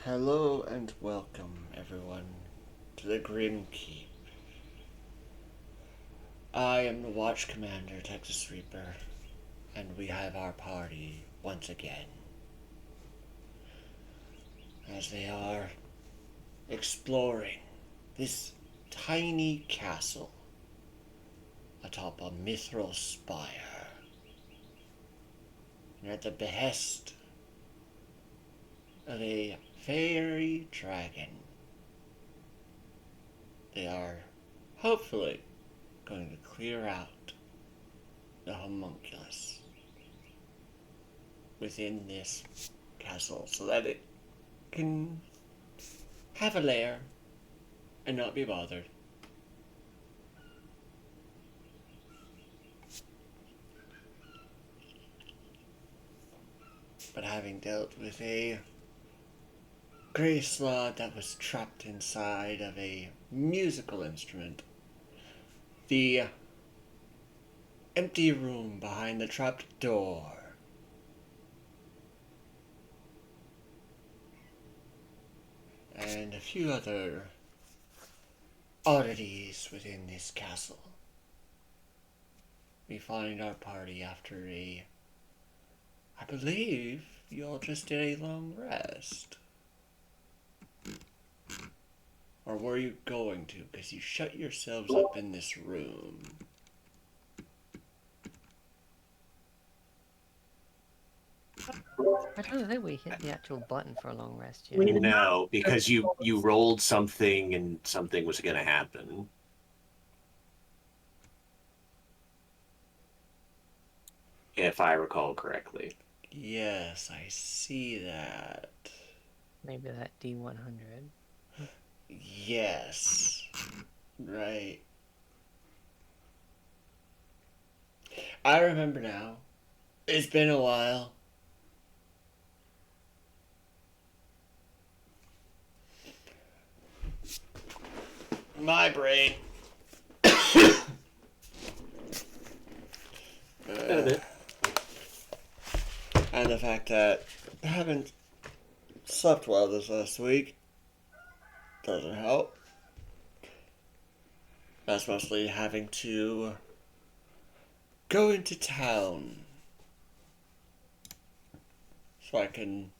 Hello and welcome, everyone, to the Grim Keep. I am the Watch Commander, Texas Reaper, and we have our party once again, as they are exploring this tiny castle atop a mithril spire, and at the behest of a fairy dragon. They are hopefully going to clear out the homunculus within this castle so that it can have a lair and not be bothered. But having dealt with a gray slot that was trapped inside of a musical instrument, the empty room behind the trapped door, and a few other oddities within this castle, we find our party after I believe you all just did a long rest. Or were you going to? Because you shut yourselves up in this room. I don't think we hit the actual button for a long rest yet. No, because you rolled something and something was going to happen. If I recall correctly. Yes, I see that. Maybe that D100. Yes. Right. I remember now. It's been a while. My brain. And the fact that I haven't slept well this last week doesn't help. That's mostly having to go into town so I can.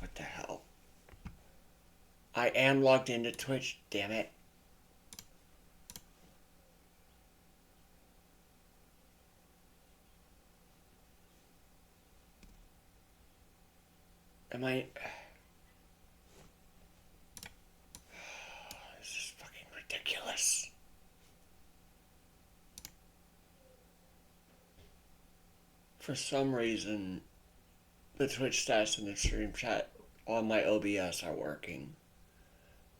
What the hell? I am logged into Twitch, damn it. Am I. This is fucking ridiculous. For some reason, the Twitch stats and the stream chat on my OBS are working.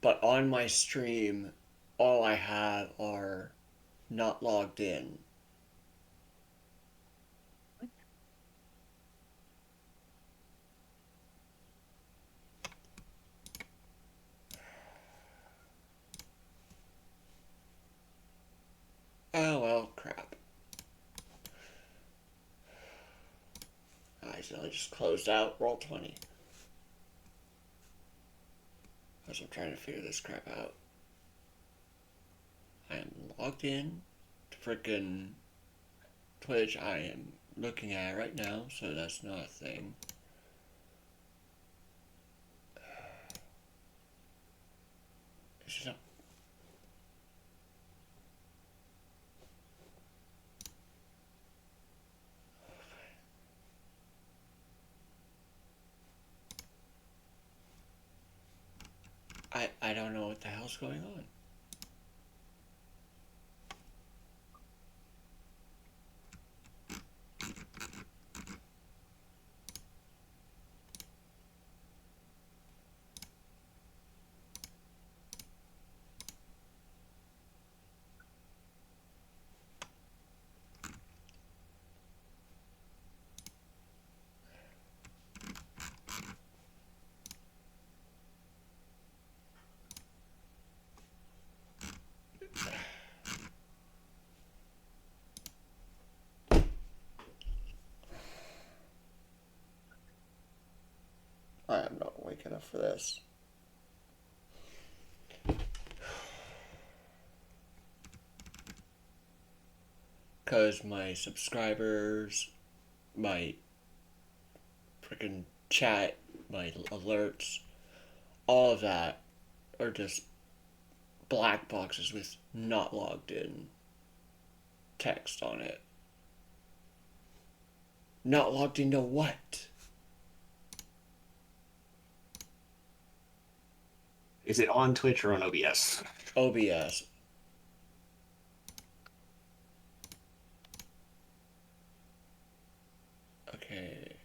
But on my stream, all I have are not logged in. Oh well, crap. I accidentally just closed out Roll20. As I'm trying to figure this crap out. I am logged in to frickin' Twitch. I am looking at it right now, so that's not a thing. It's just I don't know what the hell's going on. make enough for this. Because my subscribers, my freaking chat, my alerts, all of that are just black boxes with not logged in text on it. Not logged into what? Is it on Twitch or on OBS? OBS. Okay.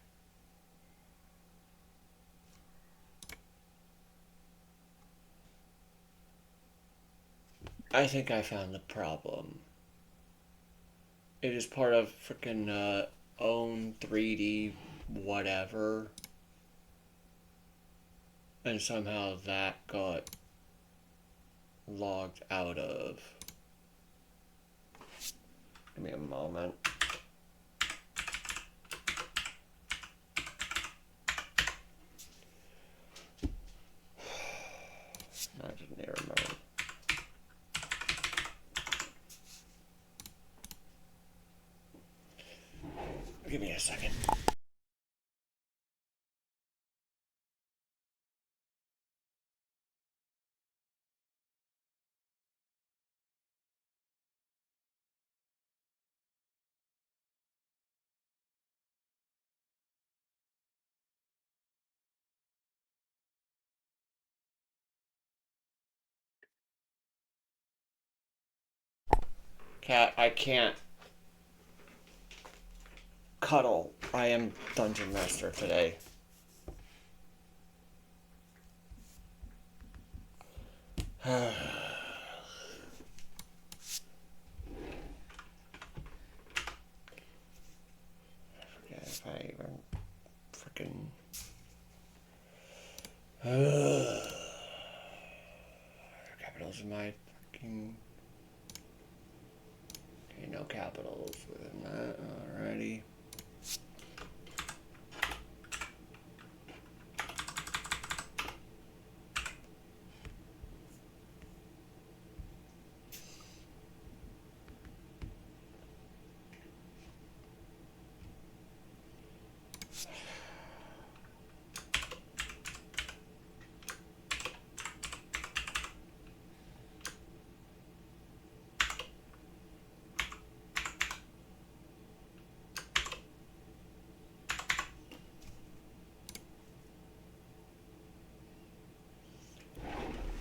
I think I found the problem. It is part of freaking own 3D whatever. And somehow that got logged out of. Give me a moment. I didn't even remember. Give me a second. Cat, I can't cuddle. I am Dungeon Master today. I forget if I even freaking. Capitals in my fucking. Okay, no capitals within that. Alrighty.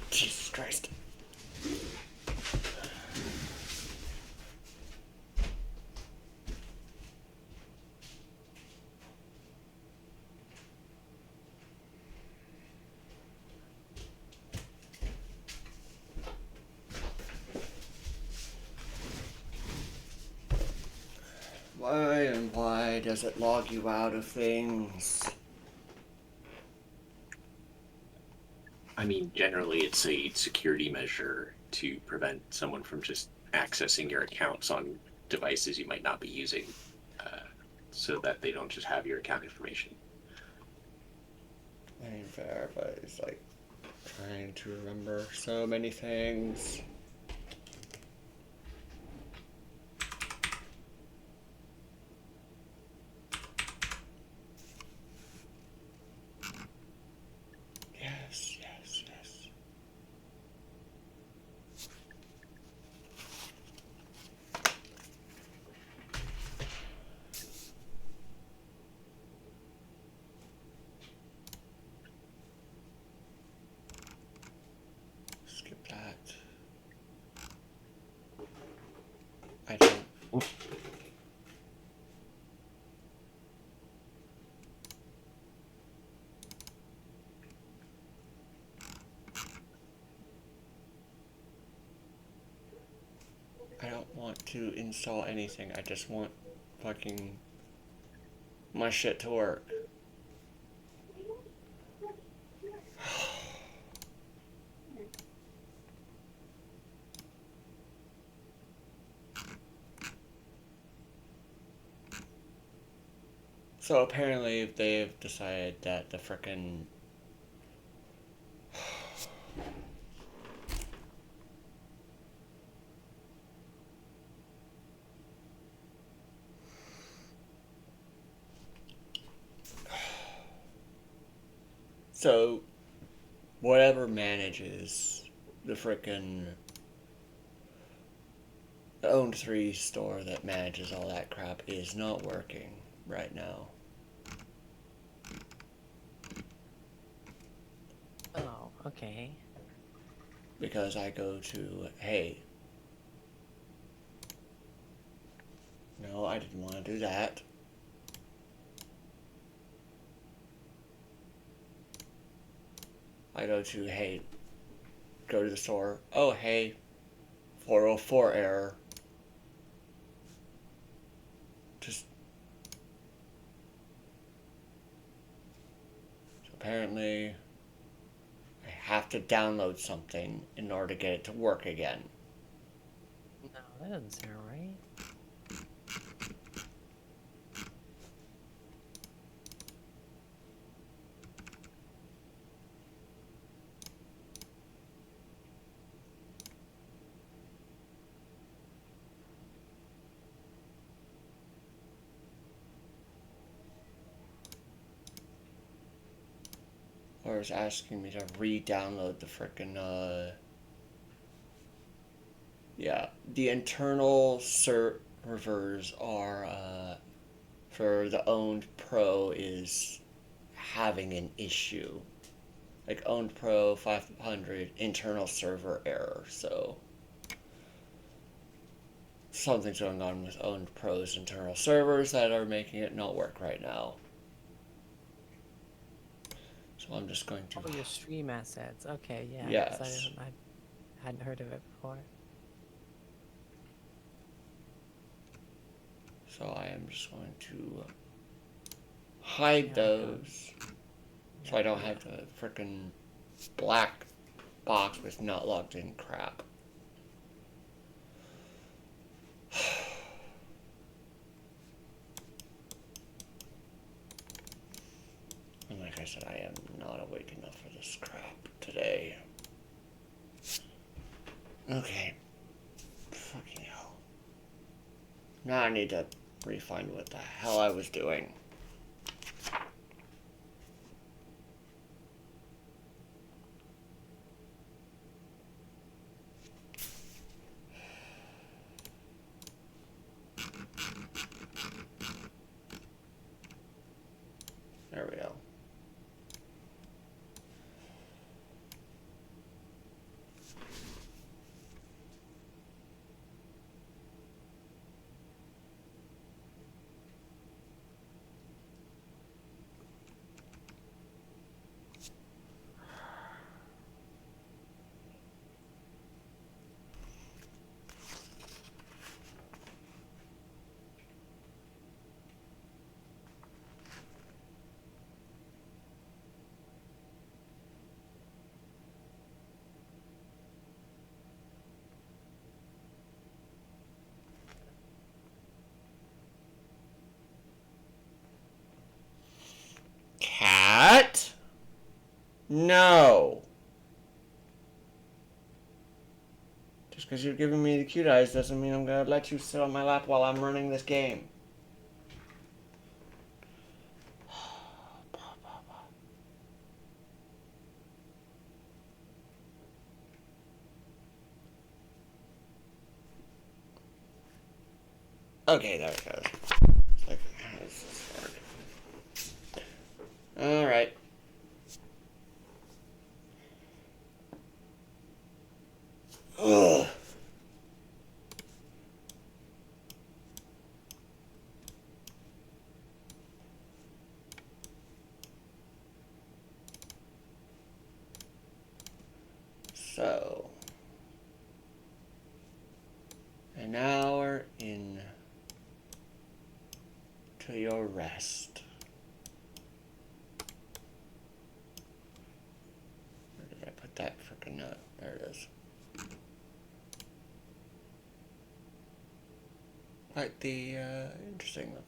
Jesus Christ. Why and why does it log you out of things? I mean, generally, it's a security measure to prevent someone from just accessing your accounts on devices you might not be using, so that they don't just have your account information. I mean, fair, but it's like trying to remember so many things. Yes, yes, yes. Skip that. I don't. I don't want to install anything. I just want fucking my shit to work. So apparently they've decided that the frickin' So, whatever manages the frickin' Owned 3 store that manages all that crap is not working right now. Oh, okay. Because I go to, hey, no, I didn't want to do that. I go to, hey, go to the store. Oh, hey, 404 error. Just. So apparently, I have to download something in order to get it to work again. No, that doesn't sound right. Or it's asking me to re-download the frickin', yeah, the internal servers are, for the Owned Pro is having an issue. Like Owned Pro 500 internal server error, so something's going on with Owned Pro's internal servers that are making it not work right now. So I'm just going to. Oh, your stream assets. Okay, yeah. Yes. 'Cause I hadn't heard of it before. So I am just going to hide Yeah, those, so yeah, I don't yeah. have the frickin' black box with not logged in crap. And like I said, I am not awake enough for this crap today. Okay. Fucking hell. Now I need to refine what the hell I was doing. There we go. Cat? No. Just because you're giving me the cute eyes doesn't mean I'm gonna let you sit on my lap while I'm running this game. Okay, there it goes. Like, how does this work? Alright. Ugh. So, an hour in to your rest. Where did I put that frickin' note? There it is. Quite the interesting look.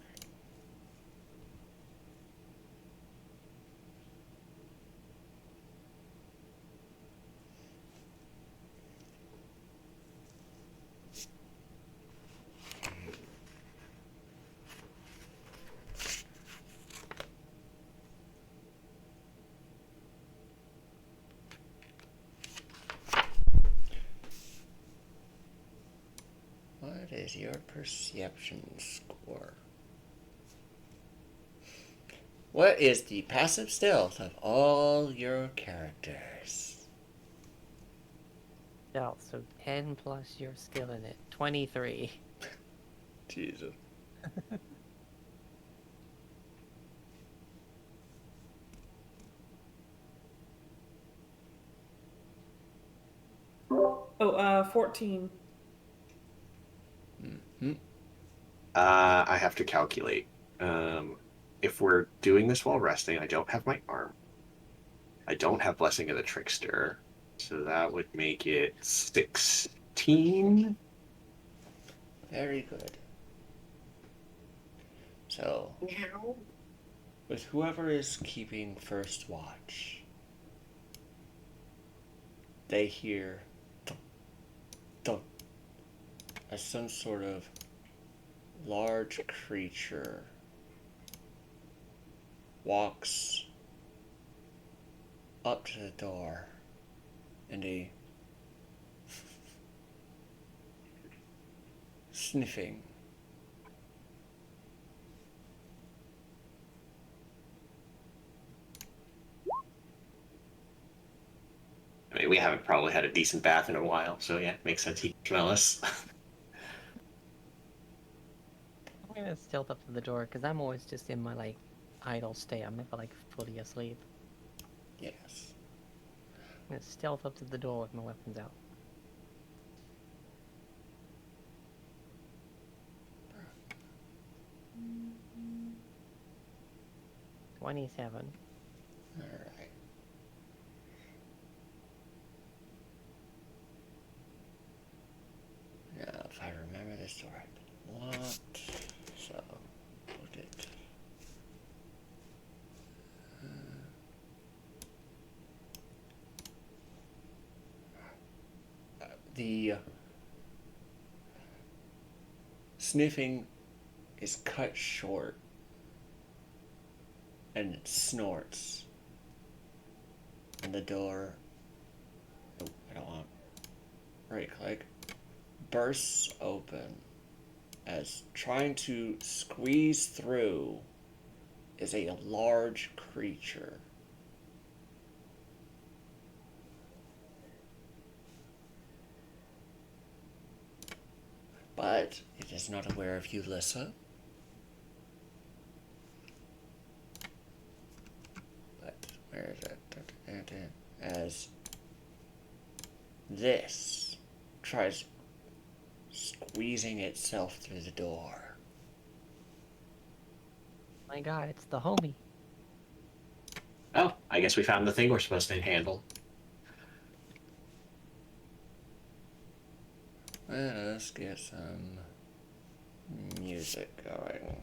What is your perception score? What is the passive stealth of all your characters? Stealth, so 10 plus your skill in it. 23. Jesus. Oh, 14. Mm-hmm. I have to calculate. If we're doing this while resting, I don't have my arm. I don't have Blessing of the Trickster, so that would make it 16. Very good. So, with whoever is keeping first watch, they hear thunk, thunk, as some sort of large creature walks up to the door and a sniffing. I mean, we haven't probably had a decent bath in a while, so yeah, it makes sense he can smell us. I'm gonna stealth up to the door, because I'm always just in my, like, idle state. I'm never, like, fully asleep. Yes. I'm gonna stealth up to the door with my weapons out. 27. Alright. Now, if I remember this door, I locked. So, put it. The sniffing is cut short and it snorts. And the door. Oh, I don't want. Right click. Bursts open as trying to squeeze through is a large creature. But it is not aware of you, Lissa. But where is it? As this tries squeezing itself through the door. My god, it's the homie. Oh, I guess we found the thing we're supposed to handle. Let us get some music going.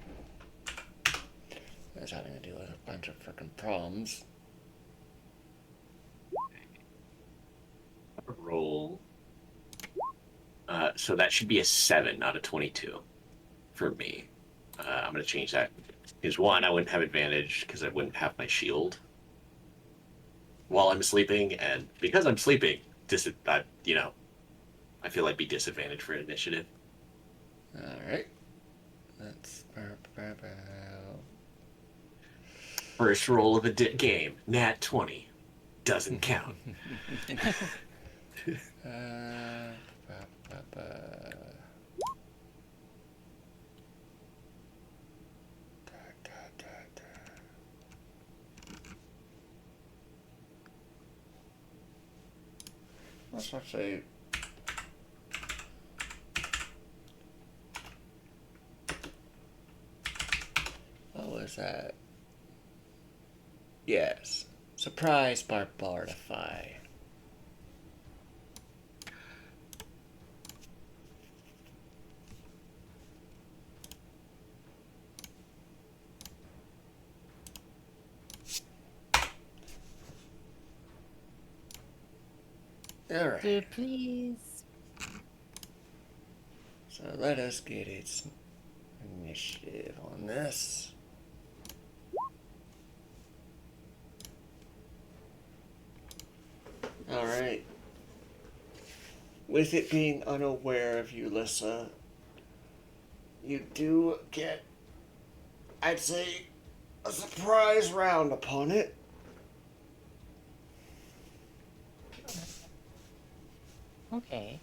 It's having to do with a bunch of frickin' problems. Roll. So that should be a 7, not a 22 for me. I'm going to change that. Because one, I wouldn't have advantage because I wouldn't have my shield while I'm sleeping, and because I'm sleeping, I feel I'd be disadvantaged for initiative. Alright. Let's. First roll of a game, nat 20. Doesn't count. Let's actually. What was that? Yes. Surprise Barbardify. Alright. Dude, please. So let us get its initiative on this. Alright. With it being unaware of you, Lissa, you do get, I'd say, a surprise round upon it. Okay.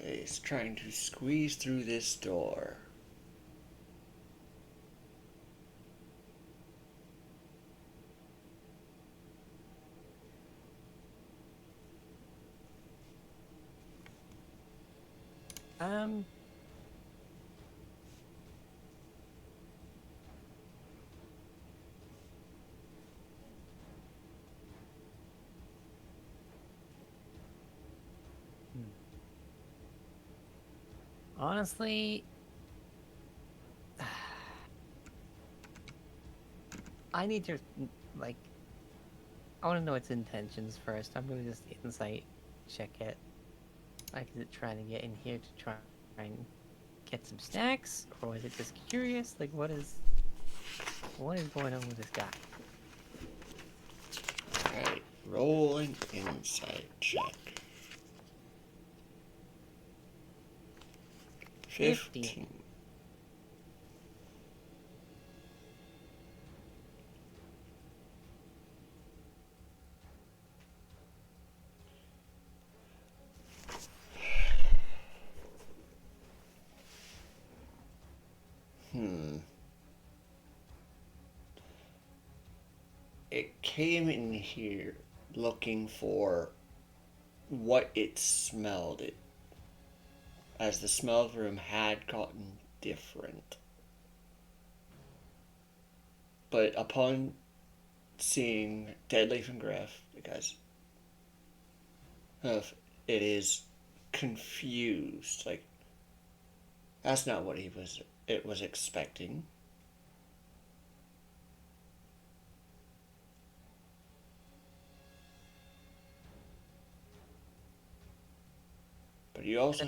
He's trying to squeeze through this door. Um. Honestly, I need to like. I want to know its intentions first. I'm gonna just insight check it. Like, is it trying to get in here to try and get some snacks, or is it just curious? Like, what is going on with this guy? Alright, roll an insight check. 15. It came in here looking for what it smelled. It, as the smell of the room had gotten different. But upon seeing Deadleaf and Griff, because it is confused. Like, that's not what it was expecting. But you also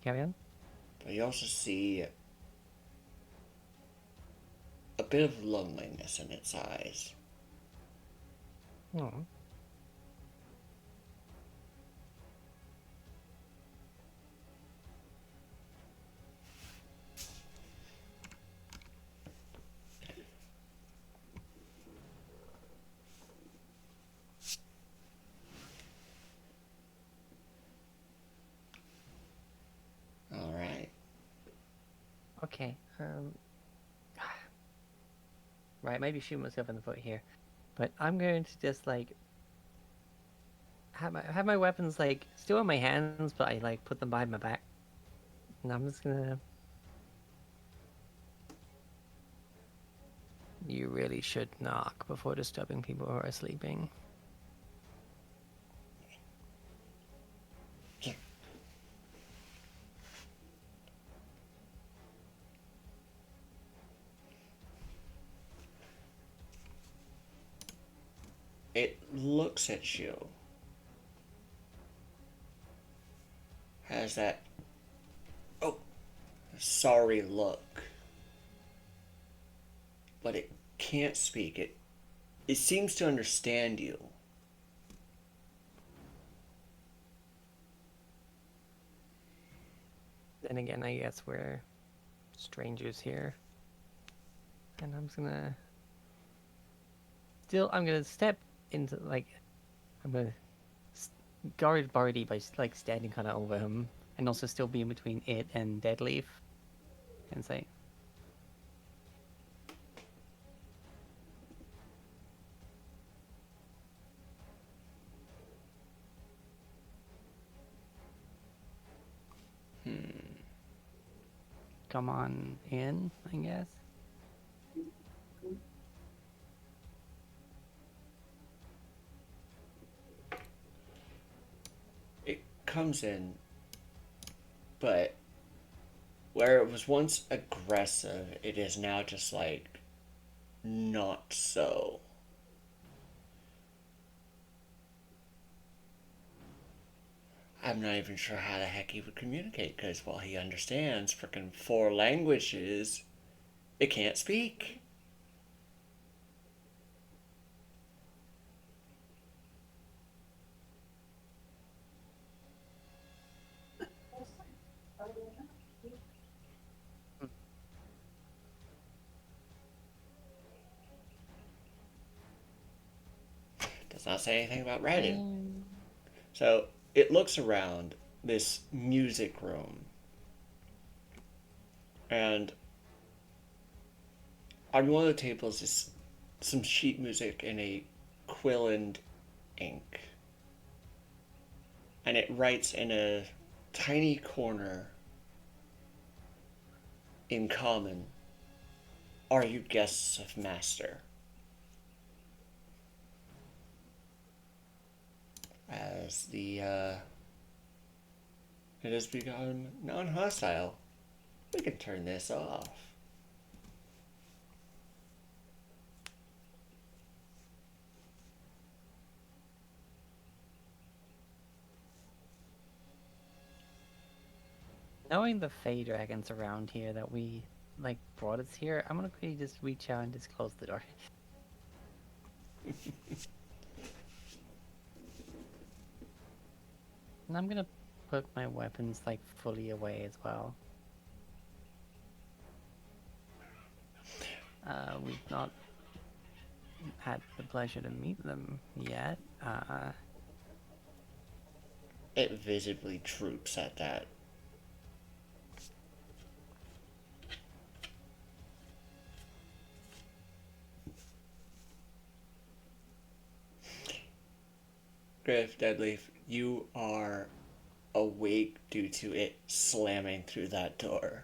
Carry on. but you also see a bit of loneliness in its eyes. Oh. Alright. Okay. Right, maybe shoot myself in the foot here, but I'm going to just like have my weapons like still in my hands, but I like put them behind my back, and I'm just gonna. You really should knock before disturbing people who are sleeping. It looks at you. Has that, oh, sorry look. But it can't speak. It seems to understand you. Then again, I guess we're strangers here, and I'm just gonna. Still, I'm gonna step into like. I'm gonna guard Barty by like standing kind of over him, and also still be in between it and Deadleaf, and say, "Come on in," I guess. It comes in, but where it was once aggressive, it is now just like not so. I'm not even sure how the heck he would communicate because while he understands freaking 4 languages, It can't speak. Does not say anything about writing. So it looks around this music room, and on one of the tables is some sheet music in a quill and ink. And it writes in a tiny corner in common, "Are you guests of Master?" As it has become non-hostile, we can turn this off. Knowing the Fey dragons around here that we like brought us here, I'm gonna quickly just reach out and just close the door. And I'm gonna put my weapons like fully away as well. We've not had the pleasure to meet them yet. It visibly droops at that. Griff, Deadleaf, you are awake due to it slamming through that door.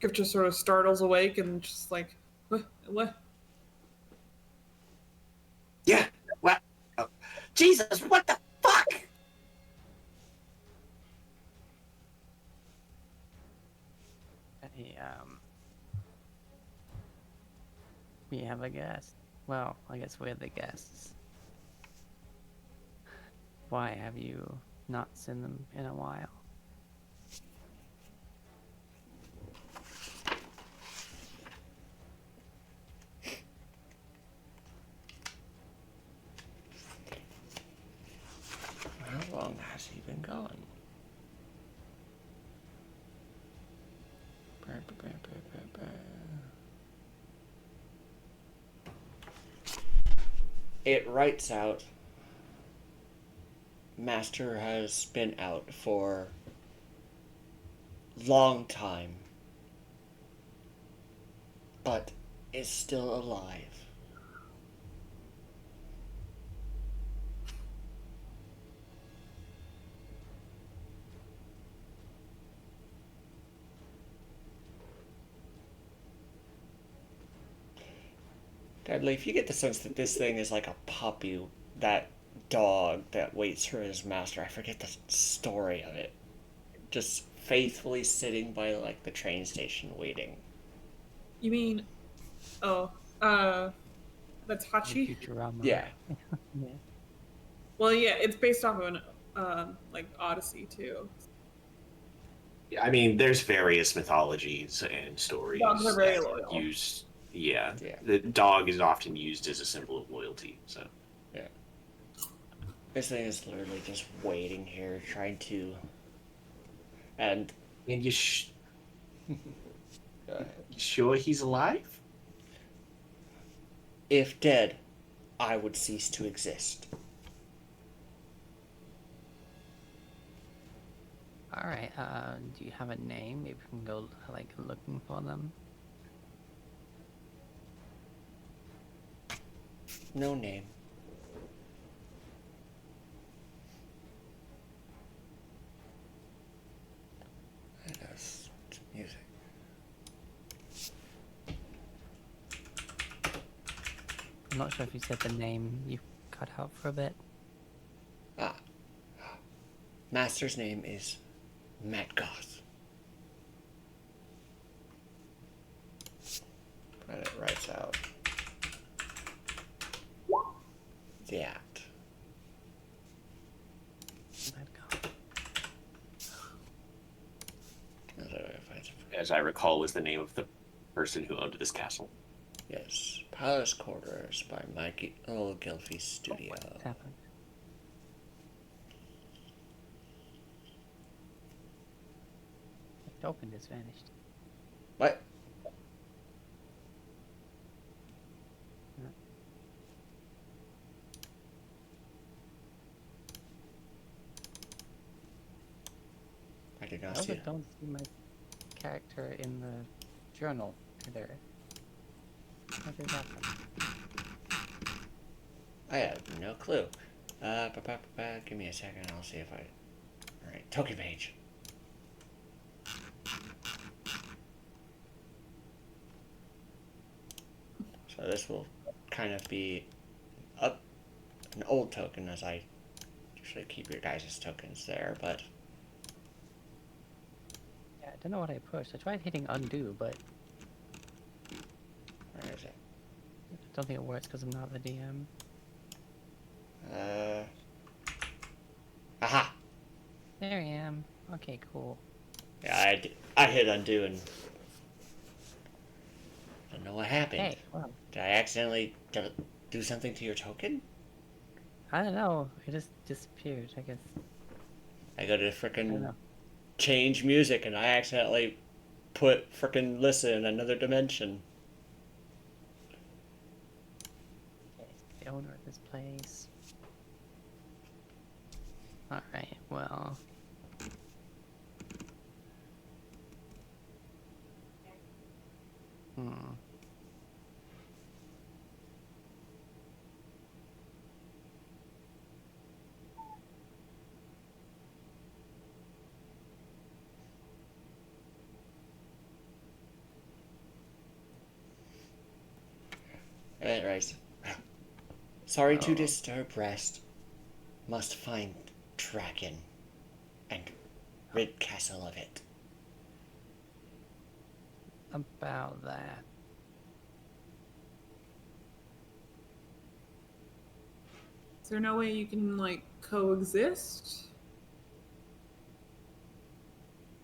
Gift just sort of startles awake and just like, what? Yeah. What? Oh. Jesus! What the fuck? Hey, we have a guest. Well, I guess we're the guests. Why have you not seen them in a while? How long has he been gone? It writes out, "Master has been out for long time, but is still alive." Deadleaf, you get the sense that this thing is like a puppy, that dog that waits for his master. I forget the story of it. Just faithfully sitting by like the train station waiting. You mean, oh, that's Hachi? Futurama. Yeah. Yeah. Well, yeah, it's based off of an, like Odyssey too. I mean, there's various mythologies and stories Dogs are very that loyal. use. Yeah, Yeah. the dog is often used as a symbol of loyalty. So Yeah. This thing is literally just waiting here, trying to. And. and Go ahead. you sure he's alive? If dead, I would cease to exist. All right. Do you have a name? Maybe we can go like looking for them. No name. That's music. I'm not sure if you said the name. You cut out for a bit. Ah. Master's name is Matt Goth. And it writes out that. I'd go. That's what as I recall, was the name of the person who owned this castle. Yes, Palace Quarters by Michael Gilfie's studio. What's happened? The token just vanished. What? I did I not also see it. don't see my character in the journal either. How did that happen? I have no clue. Give me a second. I'll see if I. All right, token page. So this will kind of be an old token, as I usually keep your guys' tokens there, but Yeah, I don't know what I pushed. I tried hitting undo, but where is it? I don't think it works because I'm not the DM. Aha! There I am. Okay, cool. Yeah, I hit undo and I don't know what happened. Hey, well, Did I accidentally do something to your token? I don't know. It just disappeared, I guess. I go to I don't frickin' know. change music and I accidentally put frickin' Lissa in another dimension. Okay, the owner of this place. Alright, well. Hmm. Right. Sorry to Oh. disturb rest. Must find dragon and rid castle of it. About that. Is there no way you can like coexist?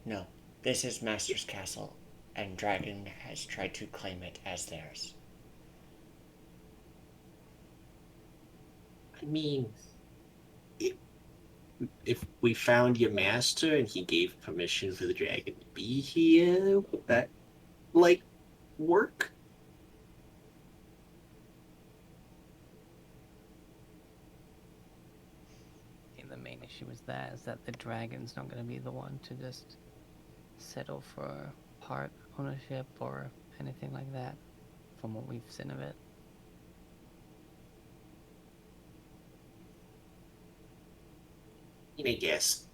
No, this is Master's castle, and Dragon has tried to claim it as theirs. I mean, if we found your master and he gave permission for the dragon to be here, would that, like, work? I think the main issue is that the dragon's not going to be the one to just settle for part ownership or anything like that, from what we've seen of it. I guess.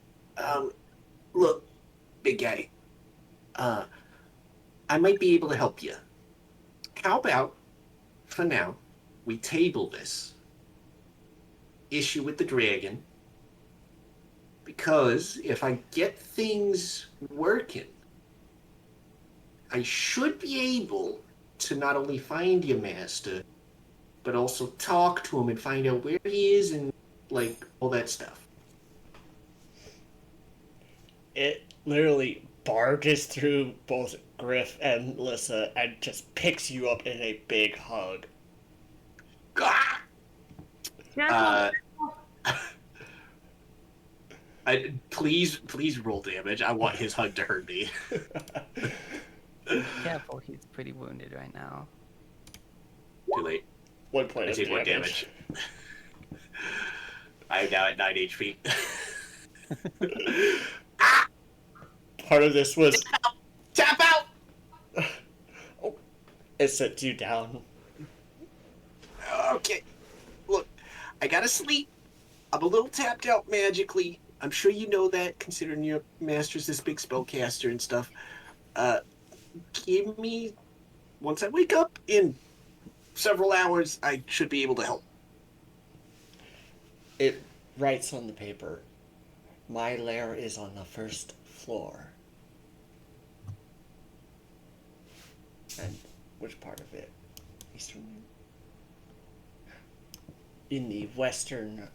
Look, big guy. I might be able to help you. How about, for now, we table this issue with the dragon? Because if I get things working, I should be able to not only find your master, but also talk to him and find out where he is and, like, all that stuff. It literally barges through both Griff and Lissa and just picks you up in a big hug. Ah! Please roll damage. I want his hug to hurt me. Careful, he's pretty wounded right now. Too late. 1 point I of take 1 damage. I am now at 9 HP. Part of this was Tap out! oh, it sets you down. Okay. Look, I gotta sleep. I'm a little tapped out magically. I'm sure you know that, considering your master's this big spellcaster and stuff. Give me... Once I wake up in several hours, I should be able to help. It writes on the paper, my lair is on the first floor. And which part of it? Eastern? In the westernmost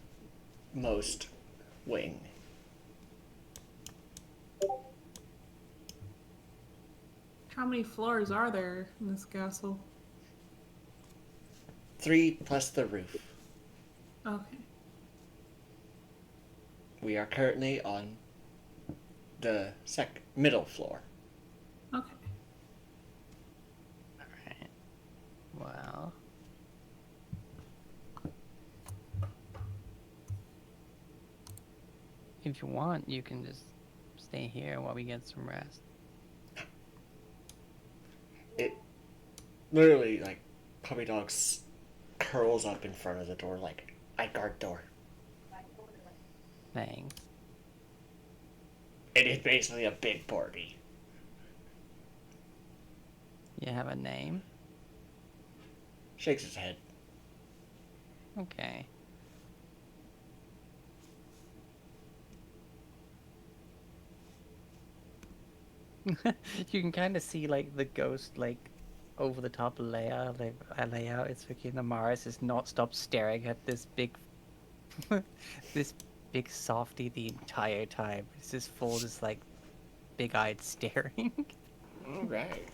wing. How many floors are there in this castle? 3 plus the roof. Okay. We are currently on the middle floor. Okay. Alright. Well. If you want, you can just stay here while we get some rest. It literally, like, puppy dog curls up in front of the door, like, I guard door. Thanks. It is basically a big party. You have a name? Shakes his head. Okay. You can kind of see like the ghost like over the top layer, like a layout. It's freaking the Mars is not stop staring at this big, this big softy the entire time. It's just full, just like big-eyed staring. Alright.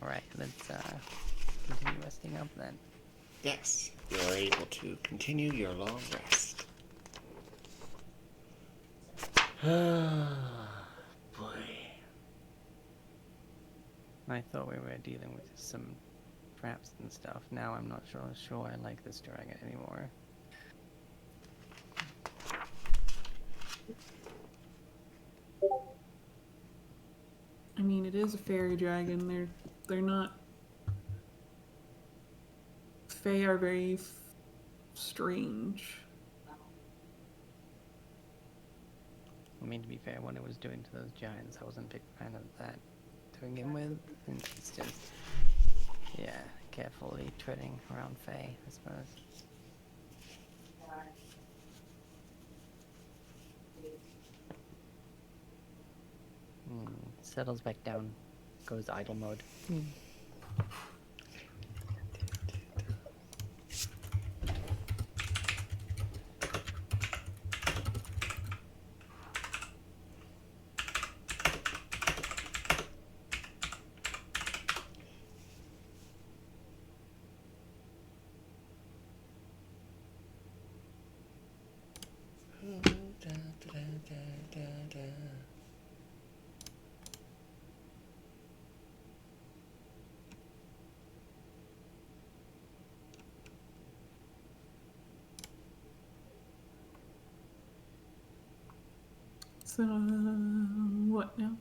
All right, let's continue resting up then. Yes, you're able to continue your long rest. Ah, boy. I thought we were dealing with some traps and stuff. Now I'm not sure I like this dragon anymore. I mean, it is a fairy dragon. They're not. Fae are very strange. I mean, to be fair, when it was doing to those giants, I wasn't a big fan of that to begin with. And it's just, yeah, carefully treading around Faye, I suppose. Settles back down, goes idle mode. So, what now?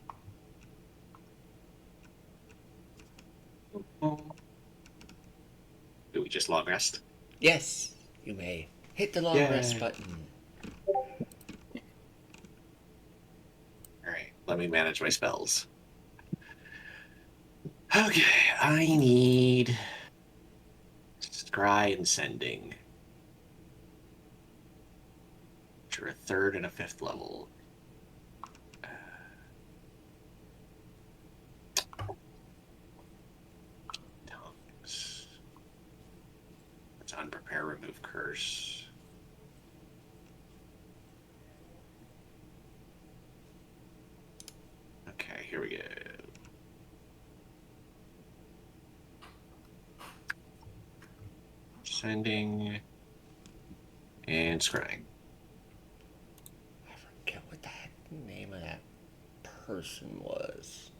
Do we just long rest? Yes, you may hit the long rest button. Alright, let me manage my spells. Okay, I need Scry and Sending. Which are a 3rd and a 5th level. Tongues. Let's unprepare, remove curse. Okay, here we go. Sending and scrying. I forget what the heck the name of that person was.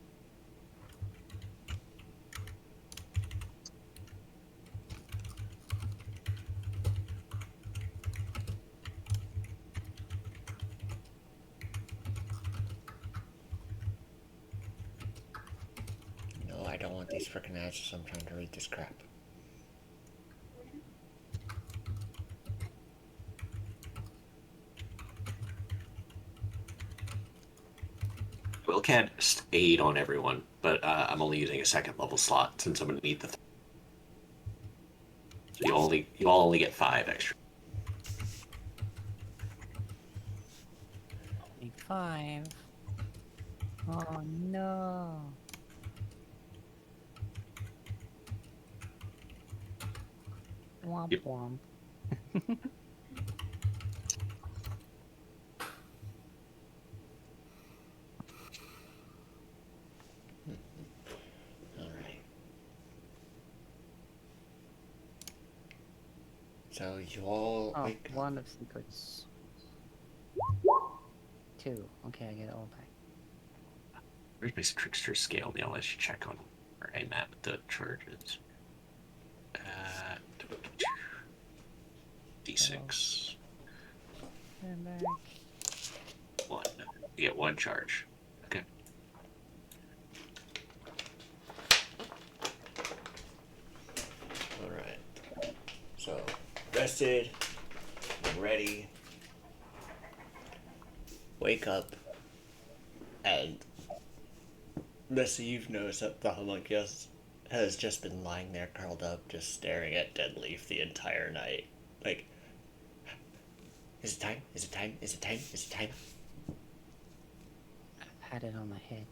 No, I don't want these frickin' ads, so I'm trying to read this crap. Will cast aid on everyone, but I'm only using a 2nd level slot since I'm gonna need the. So you all only get 5 extra. Need 5. Oh no. Womp Yep. womp. So you all Oh, wake up. one of secrets. 2. Okay, I get it all back. Where's my trickster scale? Now let's check on where I'm at with the charges. D6. And back. 1. You get 1 charge. Okay. Alright. So, rested, ready. Wake up, and Missy, you've noticed that the homunculus has just been lying there curled up, just staring at Deadleaf the entire night. Like, is it time? Is it time? Is it time? Is it time? I had it on my head.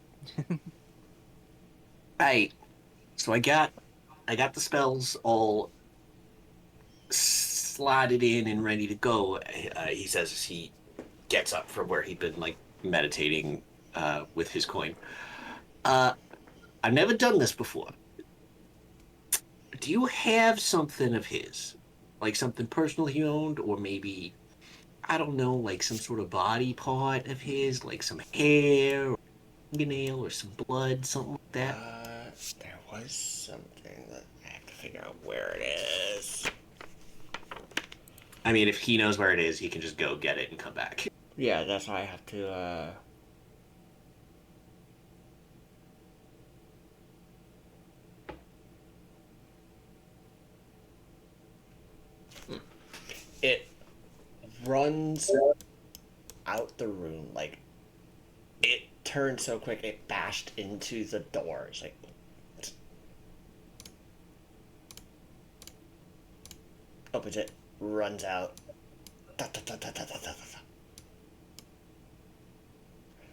Right. So I got the spells all slotted in and ready to go. He says as he gets up from where he'd been like meditating with his coin. I've never done this before. Do you have something of his? Like something personal he owned, or maybe, I don't know, like some sort of body part of his, like some hair, or fingernail, or some blood, something like that? There was something that I have to figure out where it is. I mean, if he knows where it is, he can just go get it and come back. Yeah, that's why I have to, It runs out the room, like, it turned so quick it bashed into the doors, like, opens it, runs out.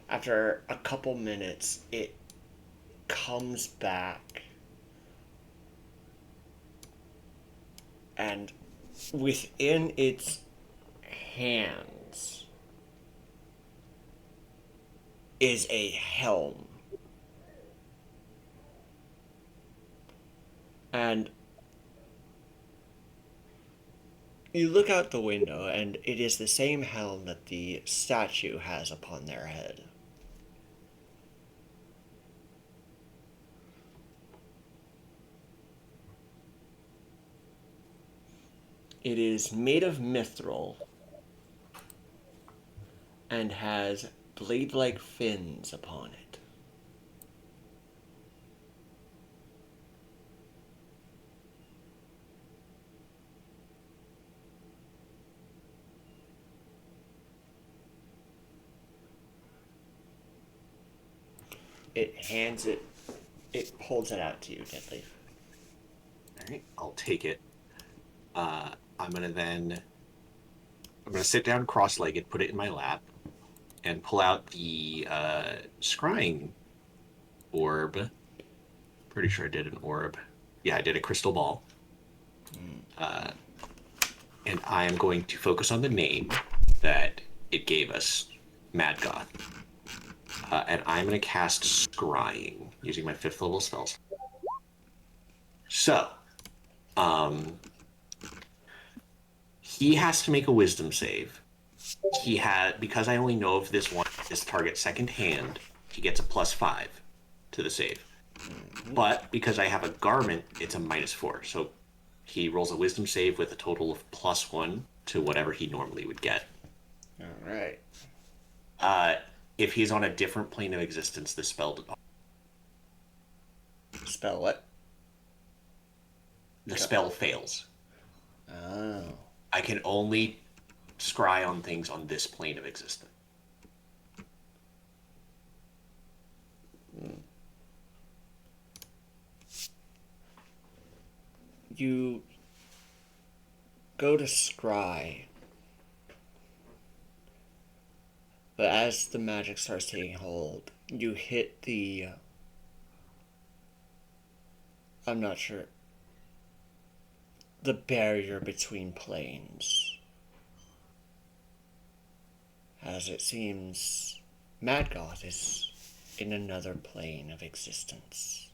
After a couple minutes, it comes back, and within its hands is a helm. And you look out the window, and it is the same helm that the statue has upon their head. It is made of mithril and has blade-like fins upon it. It holds it out to you, Deadleaf. All right, I'll take it. I'm gonna sit down cross-legged, put it in my lap, and pull out the scrying orb. Pretty sure I did an orb. Yeah, I did a crystal ball. And I am going to focus on the name that it gave us, Mad Goth. And I'm going to cast Scrying using my 5th level spells. So, he has to make a wisdom save. Because I only know of this target second hand, he gets a +5 to the save. But because I have a garment, it's a -4. So he rolls a wisdom save with a total of +1 to whatever he normally would get. Alright. If he's on a different plane of existence, the spell Spell what? the spell fails. Oh. I can only scry on things on this plane of existence. You go to scry, but as the magic starts taking hold, you hit the... I'm not sure. The barrier between planes. As it seems, Madgoth is in another plane of existence.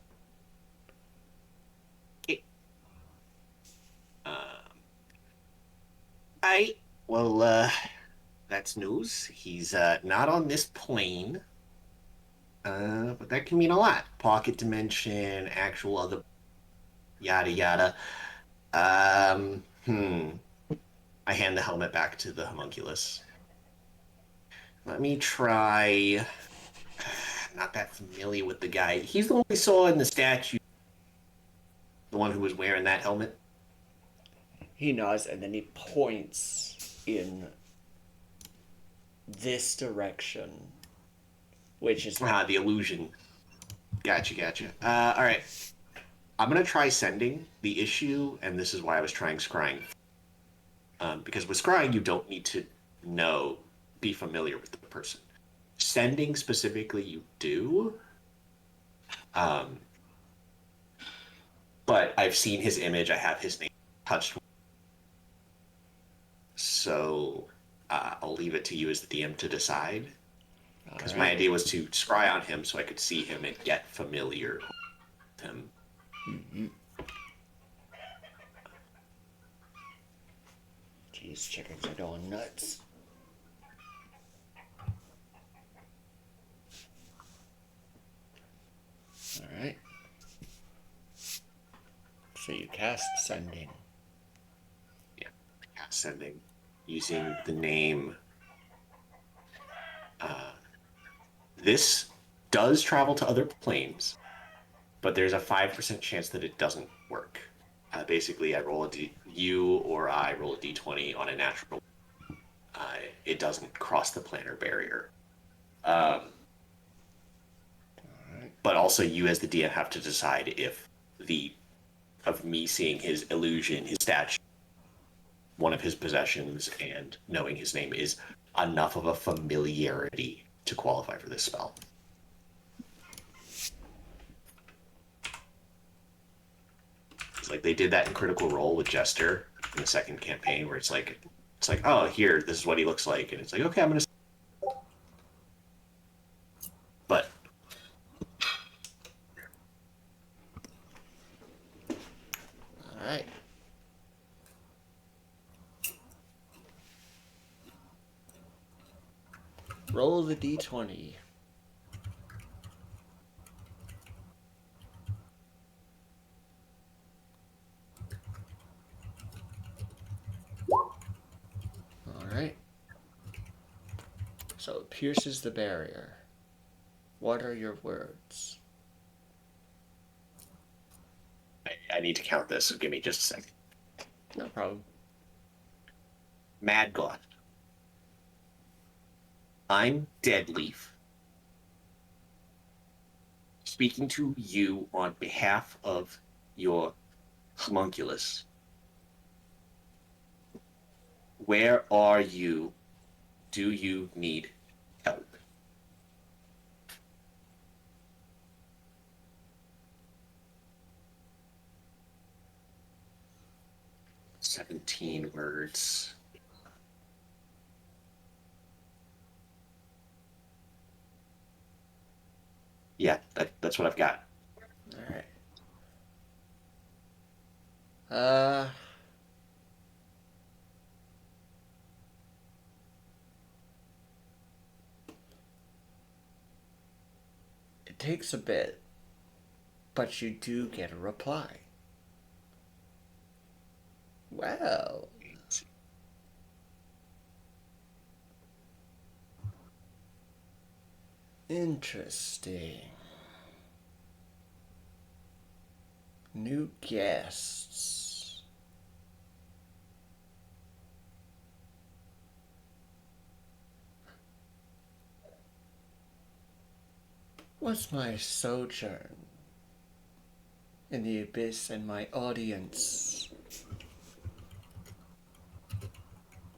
Well, that's news. He's not on this plane. But that can mean a lot. Pocket dimension, actual other yada yada. Hmm. I hand the helmet back to the homunculus. Let me try. Not that familiar with the guy. He's the one we saw in the statue. The one who was wearing that helmet. He nods and then he points in this direction, which is The illusion. Gotcha. All right. I'm gonna try sending. The issue, and this is why I was trying scrying. Because with scrying, you don't need to be familiar with the person. Sending specifically, you do. But I've seen his image. I have his name touched. So I'll leave it to you as the DM to decide. Because my idea was to scry on him so I could see him and get familiar with him. Mm-hmm. Jeez, chickens are going nuts. Alright. So you cast sending. Yeah, cast sending. Using the name. This does travel to other planes, but there's a 5% chance that it doesn't work. Basically, I roll you or I roll a d20 on a natural. It doesn't cross the planar barrier. But also, you as the DM have to decide if of me seeing his illusion, his statue, one of his possessions, and knowing his name is enough of a familiarity to qualify for this spell. It's like they did that in Critical Role with Jester in the second campaign, where it's like, oh, here, this is what he looks like, and it's like, okay, I'm gonna. But all right. Roll the d20. Alright. So it pierces the barrier. What are your words? I need to count this, so give me just a second. No problem. Mad God. I'm Deadleaf. Speaking to you on behalf of your homunculus. Where are you? Do you need help? "17 words. Yeah, that's what I've got. Alright. It takes a bit, but you do get a reply. Well, interesting. New guests. What's my sojourn in the abyss and my audience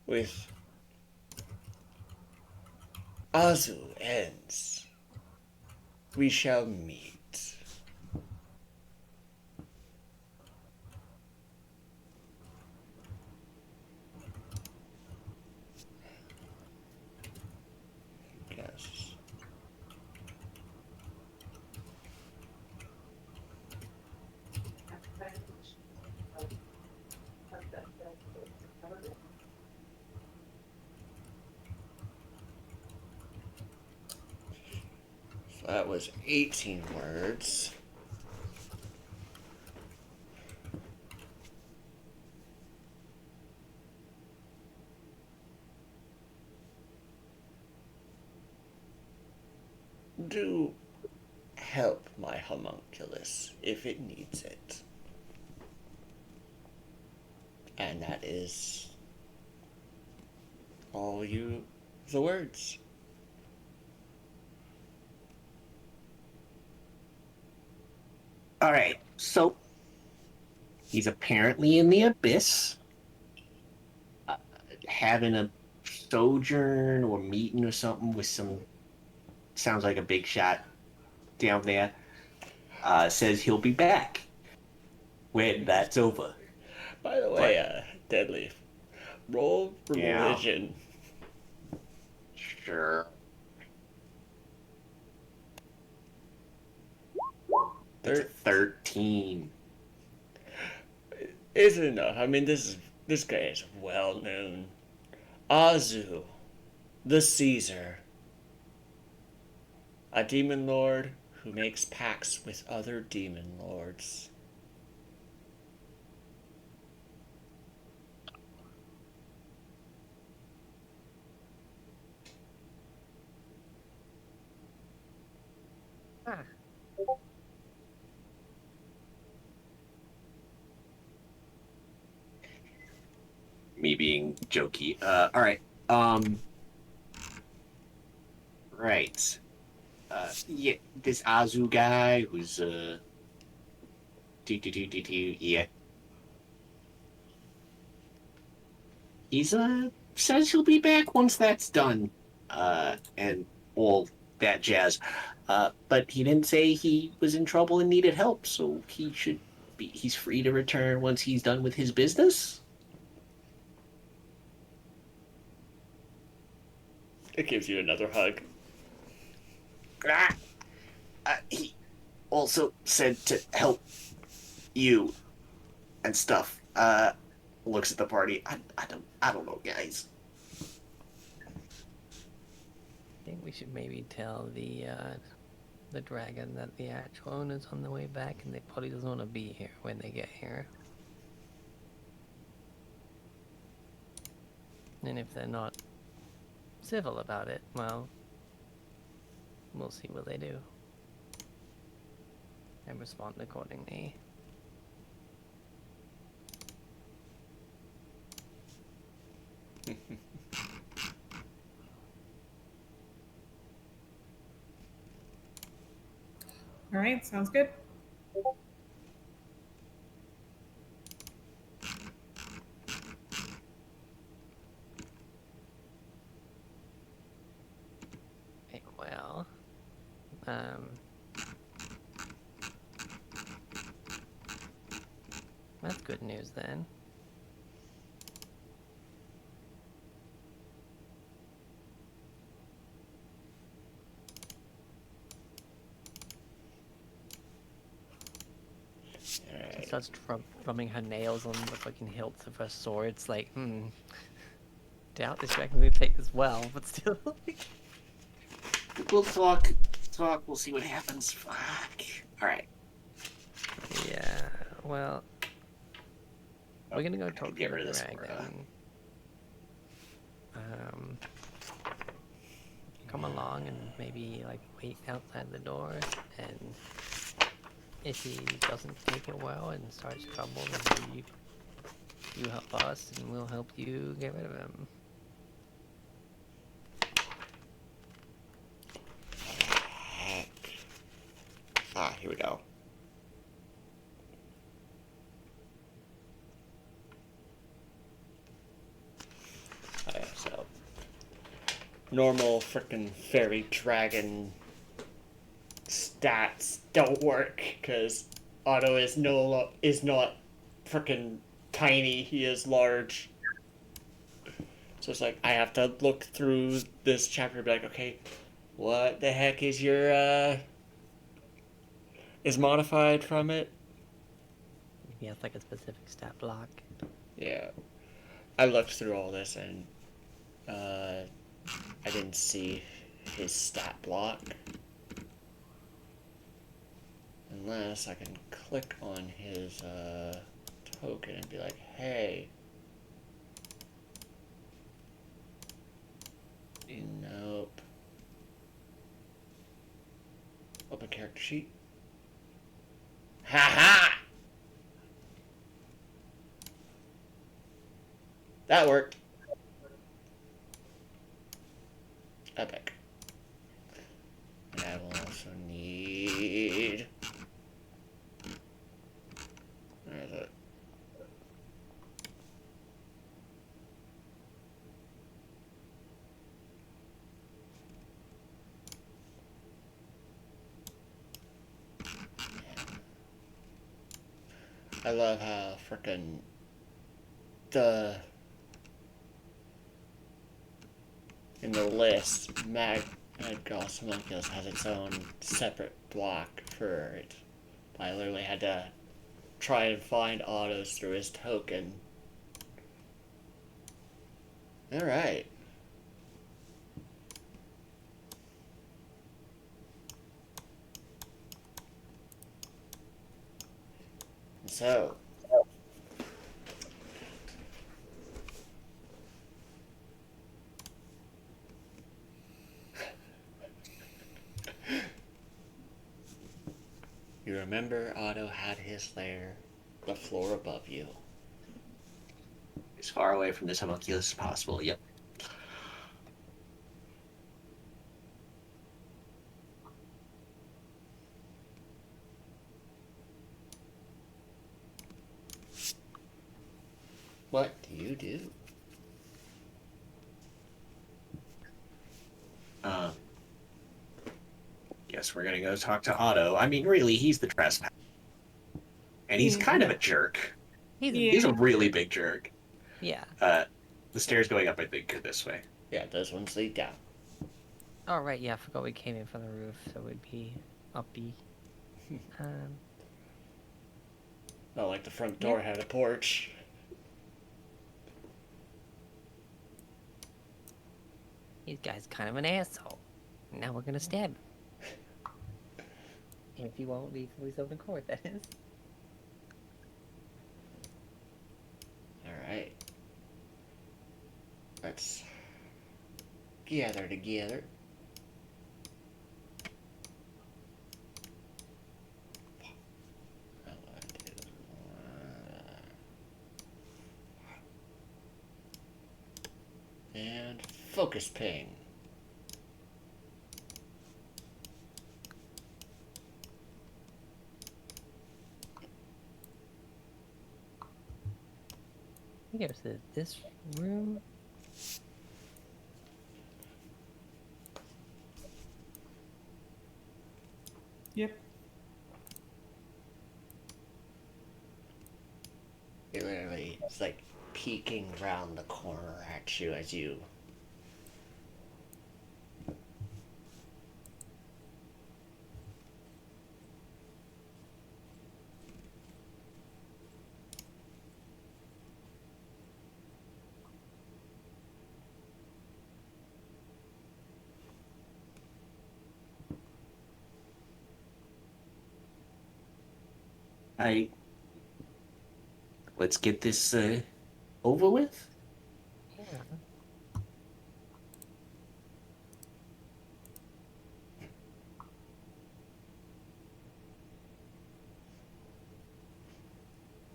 with Azu ends? We shall meet. Yes. That was 18 words. Do help my homunculus if it needs it. And that is all the words. All right, so he's apparently in the abyss, having a sojourn or meeting or something with some. Sounds like a big shot down there. Says he'll be back when that's over. By the way, Deadly, roll Yeah. religion. Sure. That's a 13. Isn't enough. I mean, this guy is well known. Azu, the Caesar, a demon lord who makes pacts with other demon lords. Ah, Me being jokey. All right. Right. Yeah, this Azu guy who's yeah. He's says he'll be back once that's done. And all that jazz. But he didn't say he was in trouble and needed help, so he's free to return once he's done with his business. It gives you another hug. He also said to help you and stuff. Looks at the party. I don't know, guys. I think we should maybe tell the dragon that the actual owner's on the way back, and they probably doesn't want to be here when they get here. And if they're not civil about it, well, we'll see what they do. And respond accordingly. All right, sounds good. Okay, well, that's good news then. She starts drumming her nails on the fucking hilts of her swords, like, doubt this dragon will take this well, but still. We'll talk. We'll see what happens. Fuck. All right. Yeah, well, we're gonna go talk to get the rid of this dragon. Come along and maybe like wait outside the door, and if he doesn't take it well and starts trouble, then you help us and we'll help you get rid of him. Heck. Here we go. So normal frickin' fairy dragon stats don't work because Otto is not frickin' tiny. He is large. So it's like I have to look through this chapter and be like, okay, what the heck is your is modified from it? Maybe has like a specific stat block. Yeah, I looked through all this and I didn't see his stat block. Unless I can click on his token and be like, hey. Nope. Open character sheet. Ha ha! That worked. Epic. And I will also need... Where is it? I love how frickin' the... in the list, Magos Homunculus has its own separate block for it. I literally had to try and find autos through his token. Alright. So, you remember Otto had his lair, the floor above you. As far away from this homunculus as possible. Yep. What do you do? Guess we're gonna go talk to Otto. I mean, really, he's the trespass, and he's kind of a jerk. He's a really big jerk. Yeah. The stairs going up, I think, are this way. Yeah, those ones lead down. Oh, right, yeah, I forgot we came in from the roof, so it would be uppy. Not like the front door had a porch. This guy's kind of an asshole. Now we're gonna stab him. If he won't leave till he's open court, that is. Alright. Let's gather together. And focus ping. I think it was this room. Yep. It literally is like peeking around the corner at you as you... Let's get this over with. Yeah.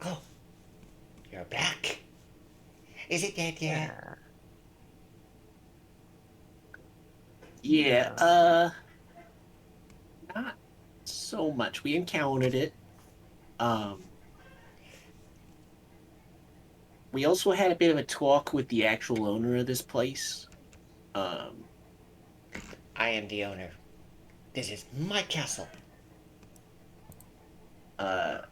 Oh, you're back. Is it dead yet? Yeah, not so much. We encountered it. We also had a bit of a talk with the actual owner of this place. I am the owner. This is my castle. Nah,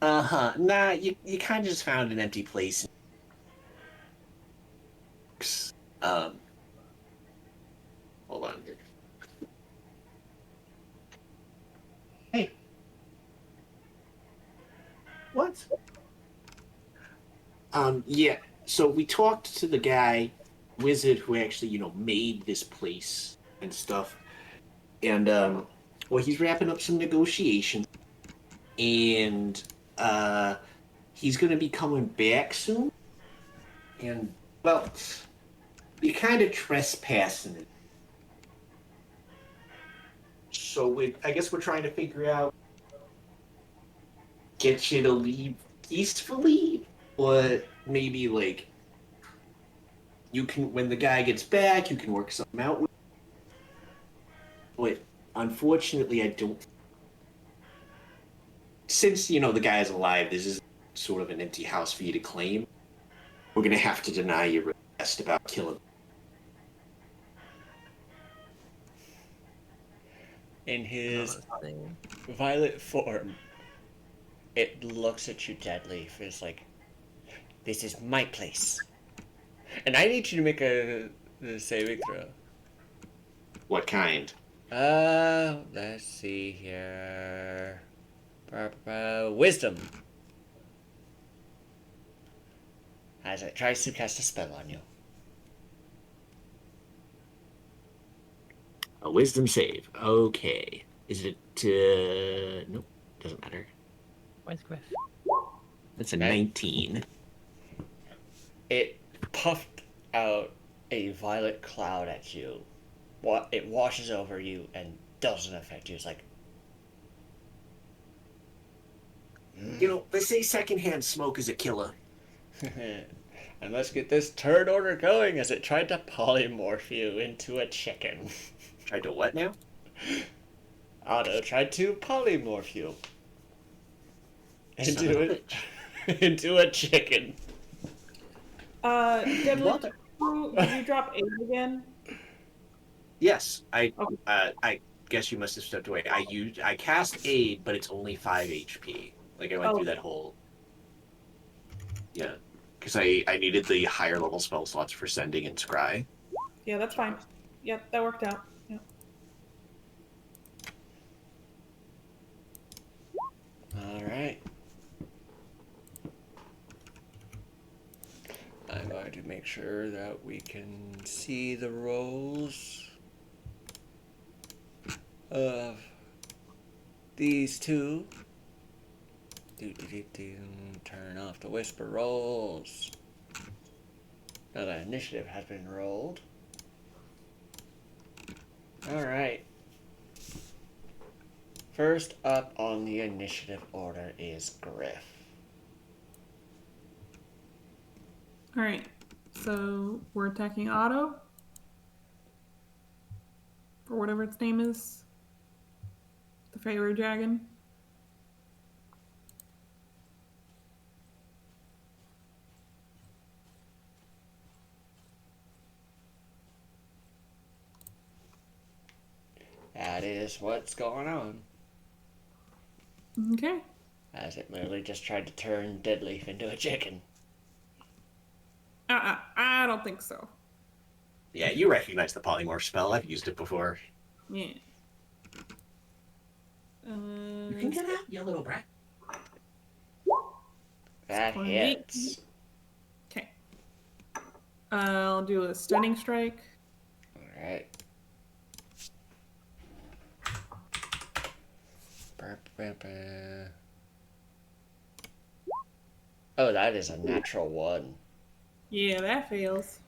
you kind of just found an empty place. Hold on. Hey. What? Yeah, so we talked to the guy, wizard, who actually, made this place and stuff. And, well, he's wrapping up some negotiations. and he's going to be coming back soon. And, well, you're kind of trespassing it. So I guess we're trying to figure out get you to leave peacefully, or maybe like you can when the guy gets back, you can work something out with. But unfortunately, I don't. Since the guy's alive, this is sort of an empty house for you to claim. We're gonna have to deny your request about killing. In his Honestly. violet form, it looks at you deadly. It's like, this is my place. And I need you to make a saving throw. What kind? Let's see here. Wisdom. As it tries to cast a spell on you. A wisdom save. Okay. Is it? Nope. Doesn't matter. Where's Griff? That's a Okay. 19. It puffed out a violet cloud at you. It washes over you and doesn't affect you. It's like, They say secondhand smoke is a killer. and let's get this turn order going as it tried to polymorph you into a chicken. Tried to what now? Otto tried to polymorph you Son of into a it into a chicken. Deadly, What? did you drop 8 again? Yes, I Okay. I guess you must have stepped away. I cast aid, but it's only 5 HP. Like I went Oh. through that whole because I needed the higher level spell slots for sending and scry. Yeah, that's fine. Yep, that worked out. Yep. All right. I'm going to make sure that we can see the rolls of these two. Turn off the whisper rolls. Now the initiative has been rolled. Alright. First up on the initiative order is Griff. Alright, so we're attacking Otto. Or whatever its name is. The fairy dragon. That is what's going on. Okay. As it literally just tried to turn Deadleaf into a chicken. I don't think so. Yeah, you recognize the polymorph spell. I've used it before. Yeah. You can get out, you little brat. That 28. hits. Okay. I'll do a stunning strike. Alright. Oh, that is a natural one. Yeah, that fails.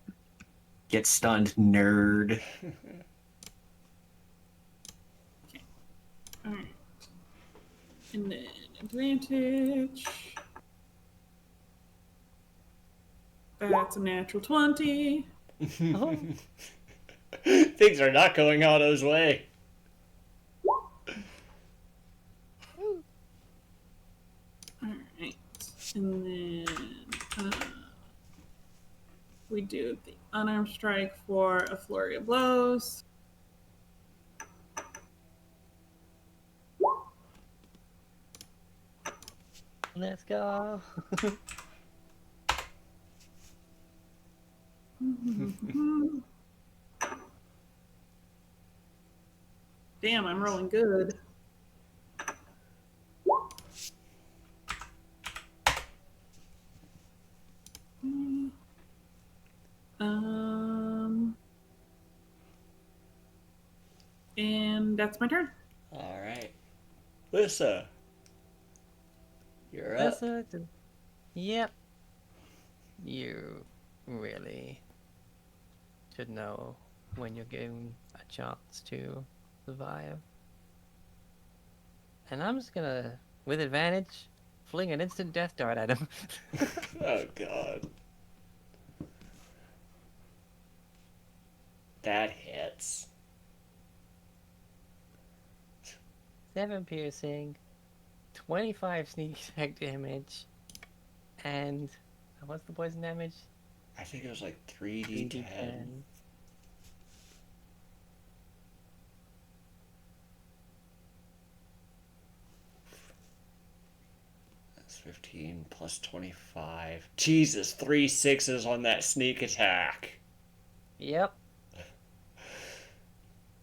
Get stunned, nerd. Alright. And then advantage. That's a natural 20. Oh. Things are not going Otto's way. Alright. And then we do the unarmed strike for a flurry of blows. Let's go. Damn, I'm rolling good. And that's my turn. Alright. Lissa. You're That's up. Yep. You really should know when you're given a chance to survive. And I'm just gonna, with advantage, fling an instant death dart at him. Oh god. That hits. 7 piercing, 25 sneak attack damage, and what's the poison damage? I think it was like 3d10. 3d10. That's 15 plus 25. Jesus, 3 sixes on that sneak attack. Yep.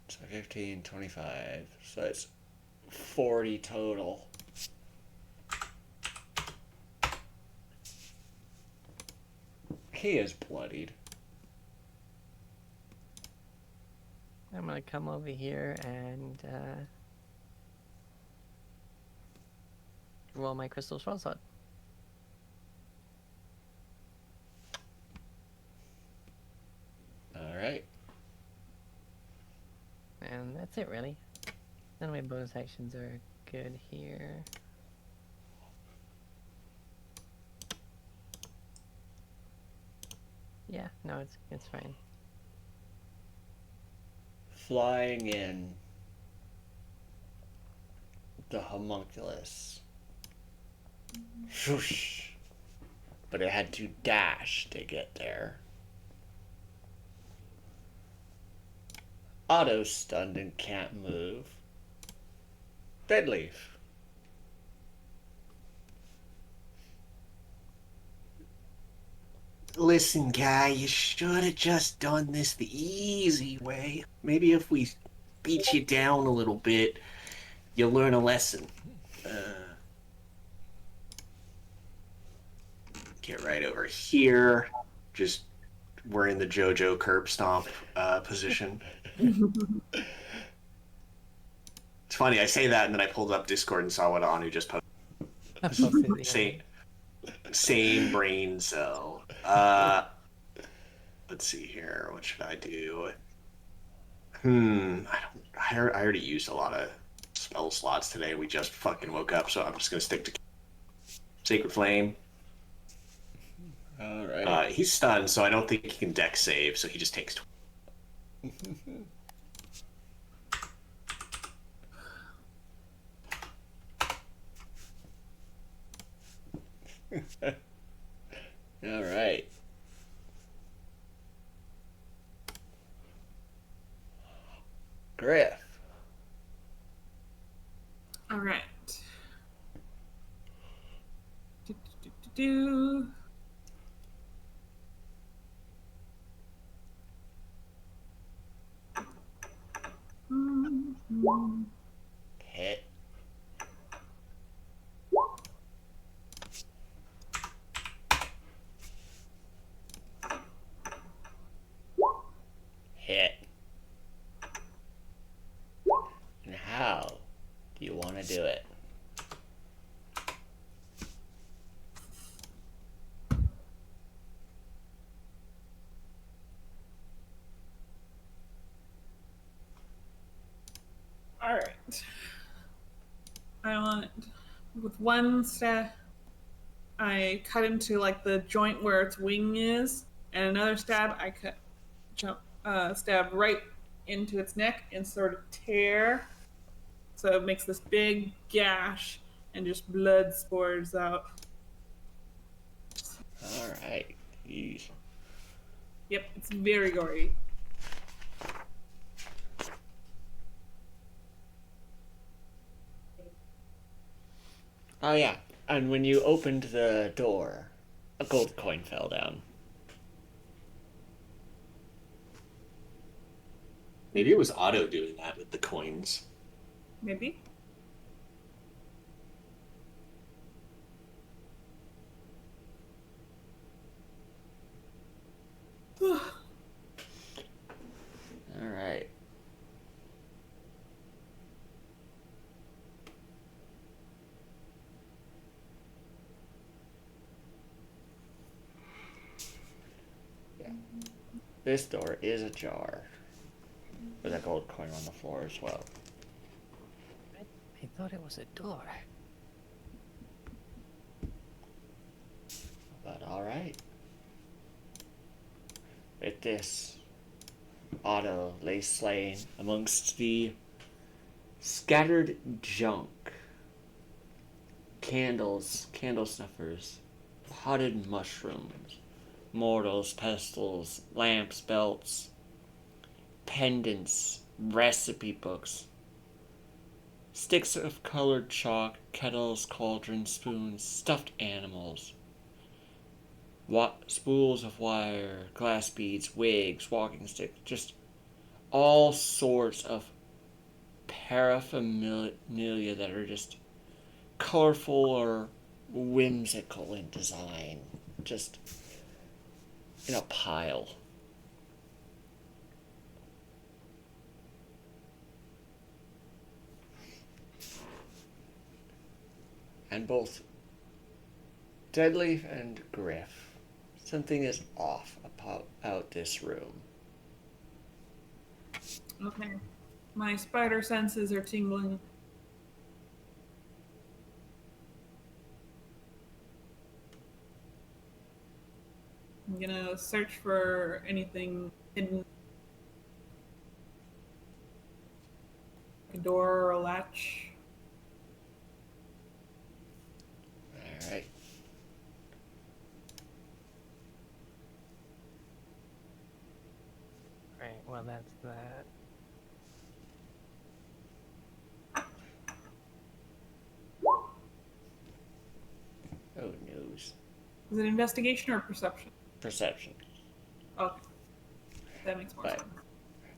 So 15, 25. So it's 40 total. He is bloodied. I'm gonna come over here and roll my crystal short sword. Alright. And that's it, really. None of my bonus actions are good here. Yeah, no, it's fine. Flying in. The homunculus. Whoosh. But it had to dash to get there. Auto stunned and can't move. Deadleaf. Listen, guy, you should have just done this the easy way. Maybe if we beat you down a little bit, you'll learn a lesson. Get right over here. Just we're in the JoJo curb stomp position. It's funny, I say that and then I pulled up Discord and saw what Anu just posted. I posted it, yeah. Same brain cell. Let's see here. What should I do? I already used a lot of spell slots today. We just fucking woke up, so I'm just gonna stick to Sacred Flame. Alright. He's stunned, so I don't think he can dex save, so he just takes 20. Alright. Griff. All right. Do. Hit. Hit. And how do you want to do it? All right. I want with one stab. I cut into like the joint where its wing is, and another stab I stab right into its neck and sort of tear, so it makes this big gash and just blood spores out. Alright. Yeesh. Yep, it's very gory. Oh yeah. And when you opened the door, a gold coin fell down. Maybe it was Otto doing that with the coins. Maybe. Alright. This door is ajar. With a gold coin on the floor as well. I thought it was a door. But alright. With this, Otto lay slain amongst the scattered junk. Candles, candle snuffers, potted mushrooms, mortals, pestles, lamps, belts, pendants, recipe books, sticks of colored chalk, kettles, cauldrons, spoons, stuffed animals, spools of wire, glass beads, wigs, walking sticks, just all sorts of paraphernalia that are just colorful or whimsical in design, just in a pile. And both Deadleaf and Griff, something is off about this room. Okay. My spider senses are tingling. I'm gonna search for anything hidden. A door or a latch. Alright. Right, well, that's that. Oh, news. Is it investigation or perception? Perception. Okay. That makes more But sense.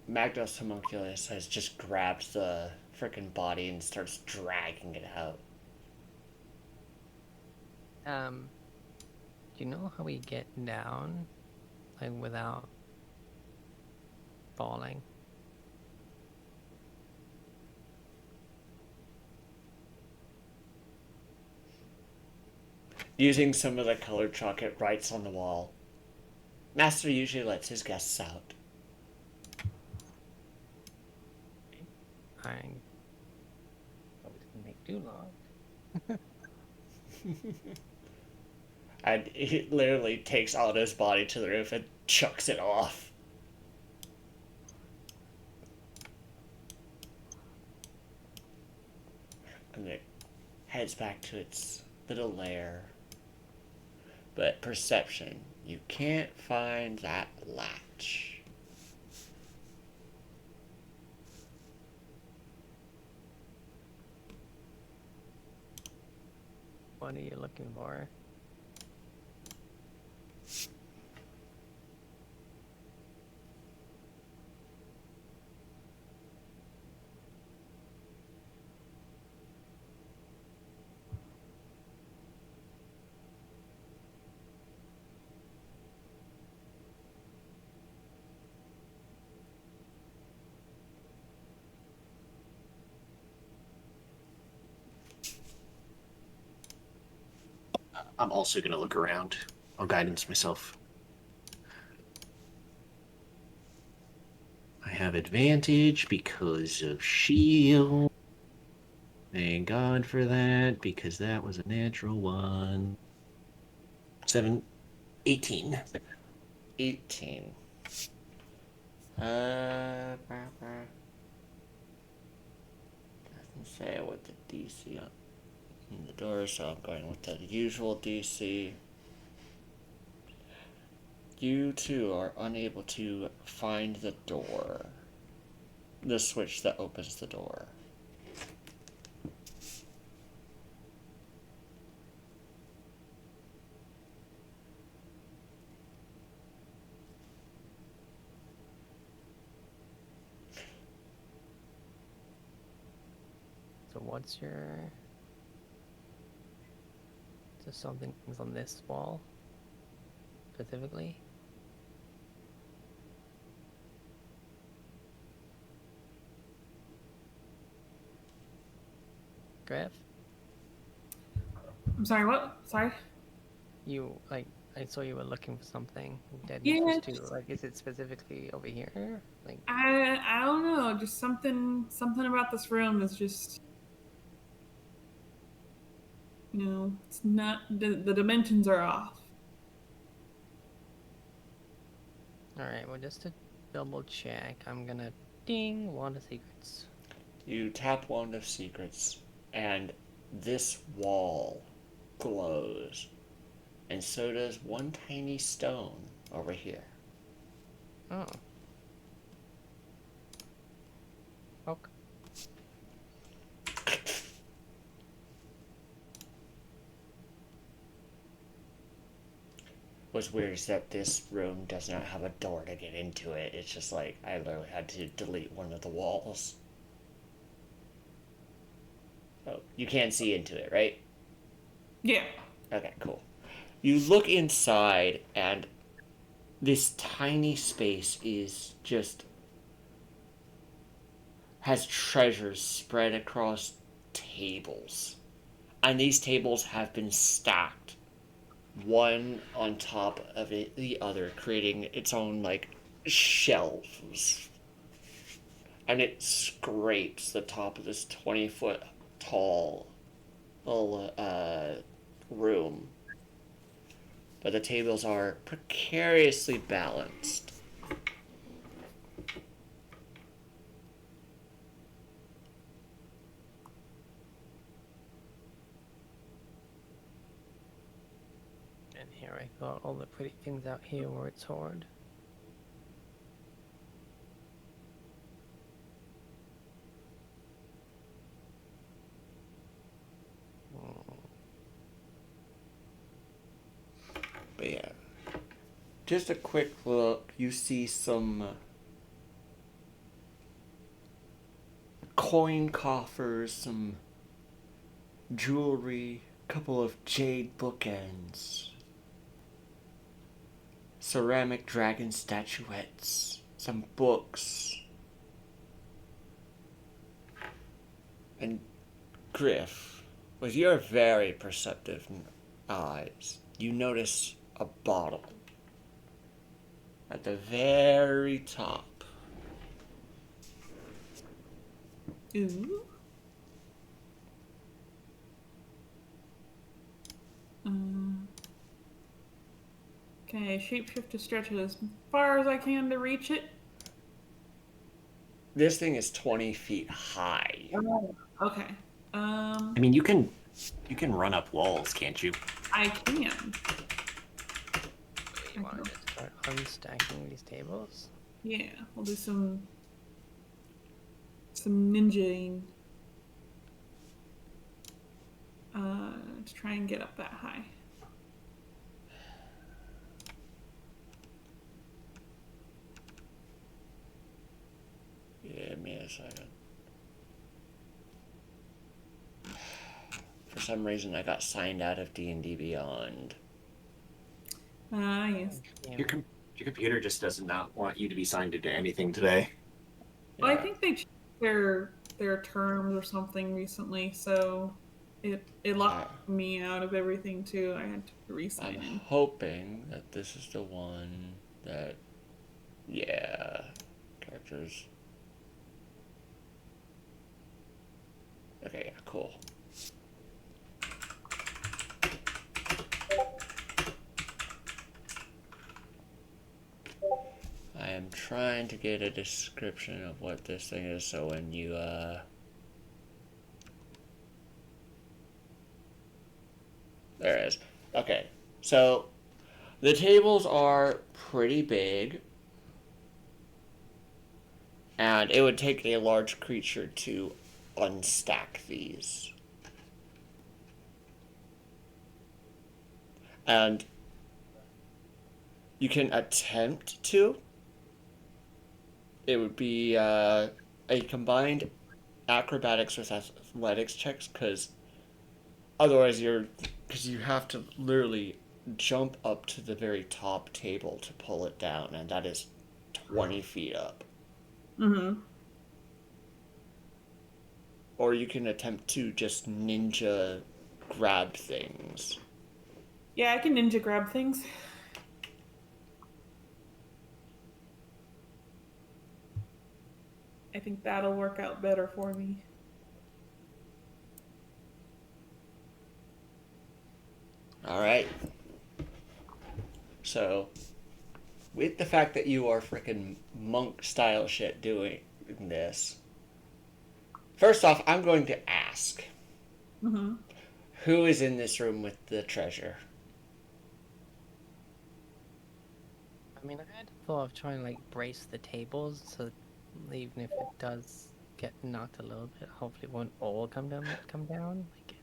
Magnus Homunculus has just grabbed the frickin' body and starts dragging it out. Do you know how we get down, like, without falling? Using some of the colored chalk it writes on the wall. Master usually lets his guests out. I probably didn't make too long. And he literally takes Otto's body to the roof and chucks it off. And it heads back to its little lair. But perception, you can't find that latch. What are you looking for? I'm also going to look around. I'll guidance myself. I have advantage because of shield. Thank God for that, because that was a natural one. 18. 18. Doesn't say what the DC on the door, so I'm going with the usual DC. You too are unable to find the door. The switch that opens the door. So what's your... So something's on this wall, specifically? Griff? I'm sorry, what? Sorry? You, like, I saw you were looking for something. Dead Yeah, Eaters 2. just- Like, is it specifically over here? Like, I don't know. Just something about this room is just, it's not the dimensions are off. alright, well, just to double check, I'm gonna ding Wand of Secrets. You tap Wand of Secrets, and this wall glows. And so does one tiny stone over here. Oh. Okay. What's weird is that this room does not have a door to get into it. It's just like I literally had to delete one of the walls. So you can't see into it, right? Yeah. Okay, cool. You look inside, and this tiny space is just has treasures spread across tables. And these tables have been stacked one on top of the other, creating its own like shelves. And it scrapes the top of this 20-foot tall little room. But the tables are precariously balanced. And here I got all the pretty things out here where it's hoard. But yeah, just a quick look. You see some coin coffers, some jewelry, a couple of jade bookends, ceramic dragon statuettes, some books, and Griff, with your very perceptive eyes, you notice a bottle at the very top. Ooh. Okay, shapeshift to stretch it as far as I can to reach it. This thing is 20 feet high. Okay. I mean, you can run up walls, can't you? I can. You want to just start unstacking these tables? Yeah, we'll do some ninjaing. To try and get up that high. Give me a second. For some reason, I got signed out of D&D Beyond. Yes. Yeah. Your computer just does not want you to be signed into anything today. Well, I Yeah. think they changed their terms or something recently, so it locked me out of everything too. I had to re-sign I'm in. hoping that this is the one that, yeah, characters. Okay, yeah, cool. I am trying to get a description of what this thing is, so when you, there it is. Okay, so the tables are pretty big, and it would take a large creature to unstack these. And you can attempt to. It would be a combined acrobatics with athletics checks, because otherwise because you have to literally jump up to the very top table to pull it down, and that is 20 feet up. Mm-hmm. Or you can attempt to just ninja grab things. Yeah, I can ninja grab things. think that'll work out better for me. All right. So, with the fact that you are freaking monk style shit doing this, first off, I'm going to ask, Mm-hmm. who is in this room with the treasure? I mean, I had thought of trying to like brace the tables, so even if it does get knocked a little bit, hopefully it won't all come down. Like,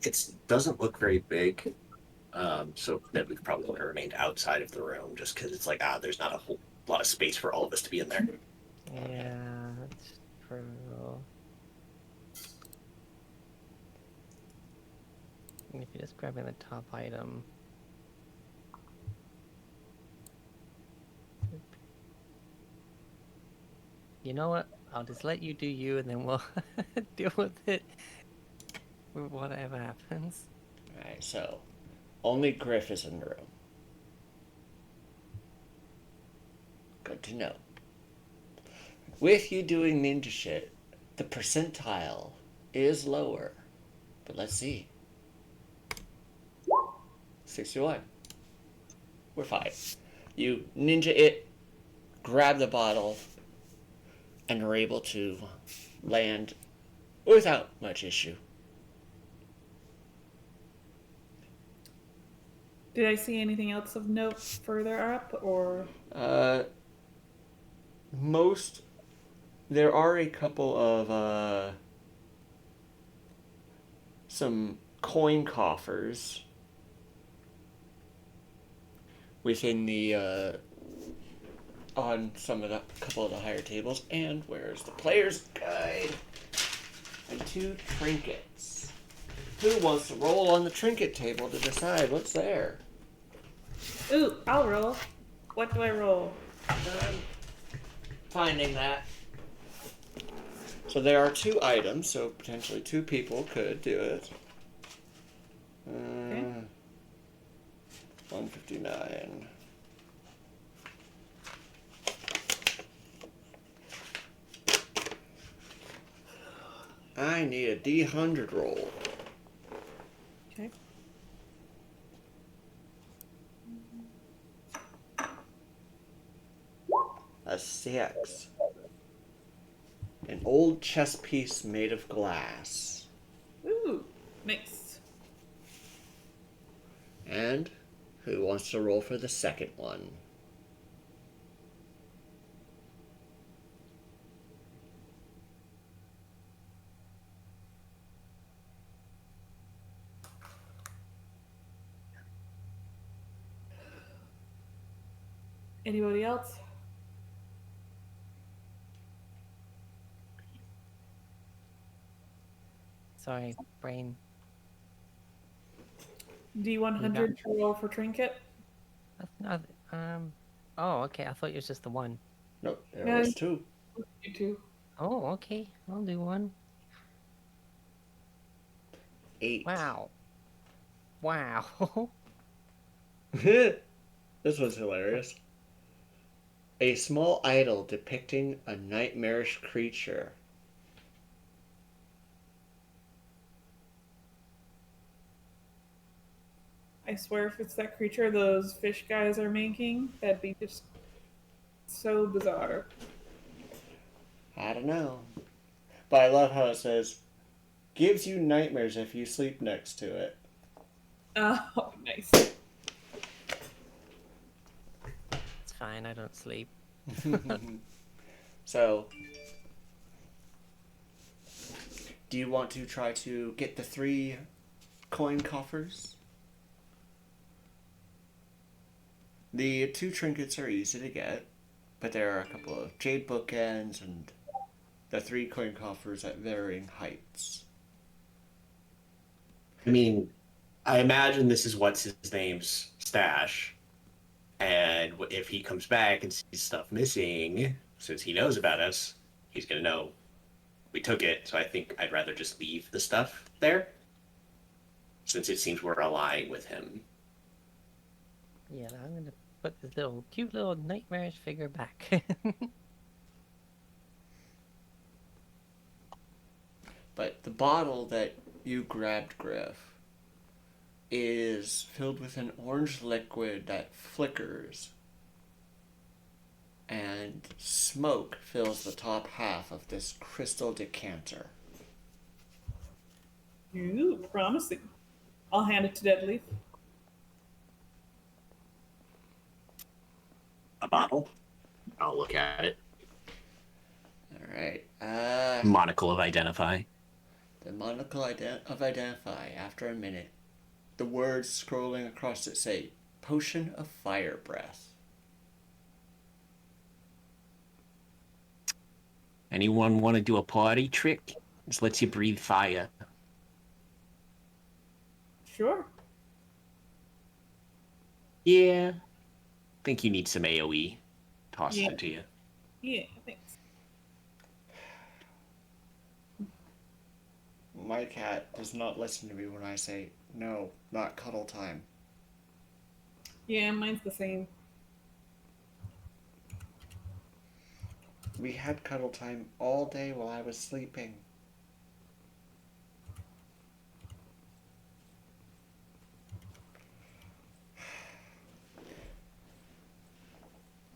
It doesn't look very big, so that we probably would have remained outside of the room just because it's like, there's not a whole lot of space for all of us to be in there. yeah, that's true. And if you're just grabbing the top item. You know what? I'll just let you do you, and then we'll deal with it with whatever happens. All right, so only Griff is in the room. Good to know. With you doing ninja shit, the percentile is lower. But let's see. 61. We're fine. You ninja it, grab the bottle, and are able to land without much issue. Did I see anything else of note further up, or? Most. There are a couple of, some coin coffers within the, on some of the couple of the higher tables, and where's the player's guide? And 2 trinkets. Who wants to roll on the trinket table to decide what's there? Ooh, I'll roll. What do I roll? Finding that. So there are 2 items, so potentially 2 people could do it. Okay. 159. I need a D100 roll. Okay. A 6. An old chess piece made of glass. Ooh, nice. And who wants to roll for the second one? Anybody else? Sorry, brain. D100 to roll for trinket. That's not. Oh, okay. I thought it was just the one. Nope, there Yeah. was 2. You too. Oh, okay. I'll do one. 8. Wow. Wow. This one's hilarious. A small idol depicting a nightmarish creature. I swear if it's that creature those fish guys are making, that'd be just so bizarre. I don't know. But I love how it says, gives you nightmares if you sleep next to it. Oh, nice. It's fine. I don't sleep. So, do you want to try to get the 3 coin coffers? The 2 trinkets are easy to get, but there are a couple of jade bookends and the 3 coin coffers at varying heights. I mean, I imagine this is what's his name's stash, and if he comes back and sees stuff missing, since he knows about us, he's gonna know we took it. So I think I'd rather just leave the stuff there, since it seems we're allying with him. Yeah, I'm gonna put this cute little nightmarish figure back. But the bottle that you grabbed, Griff, is filled with an orange liquid that flickers, and smoke fills the top half of this crystal decanter. Ooh, promising. I'll hand it to Deadleaf. A bottle. I'll look at it. All right. Monocle of identify. The monocle of identify. After a minute, the words scrolling across it say, "Potion of Fire Breath." Anyone want to do a party trick? This lets you breathe fire. Sure. Yeah. Think you need some AoE. Toss Yeah. it into you. Yeah, thanks. My cat does not listen to me when I say, "No, not cuddle time." Yeah, mine's the same. We had cuddle time all day while I was sleeping.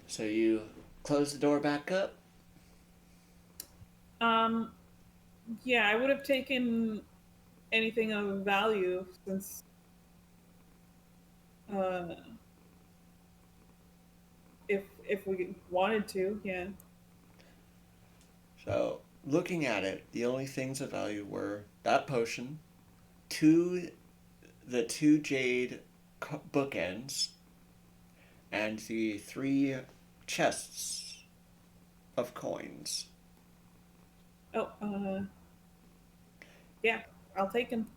So you close the door back up? Yeah, I would have taken anything of value since uh if we wanted to, yeah. So, looking at it, the only things of value were that potion, the two jade bookends, and the 3 chests of coins. Oh, yeah, I'll take him.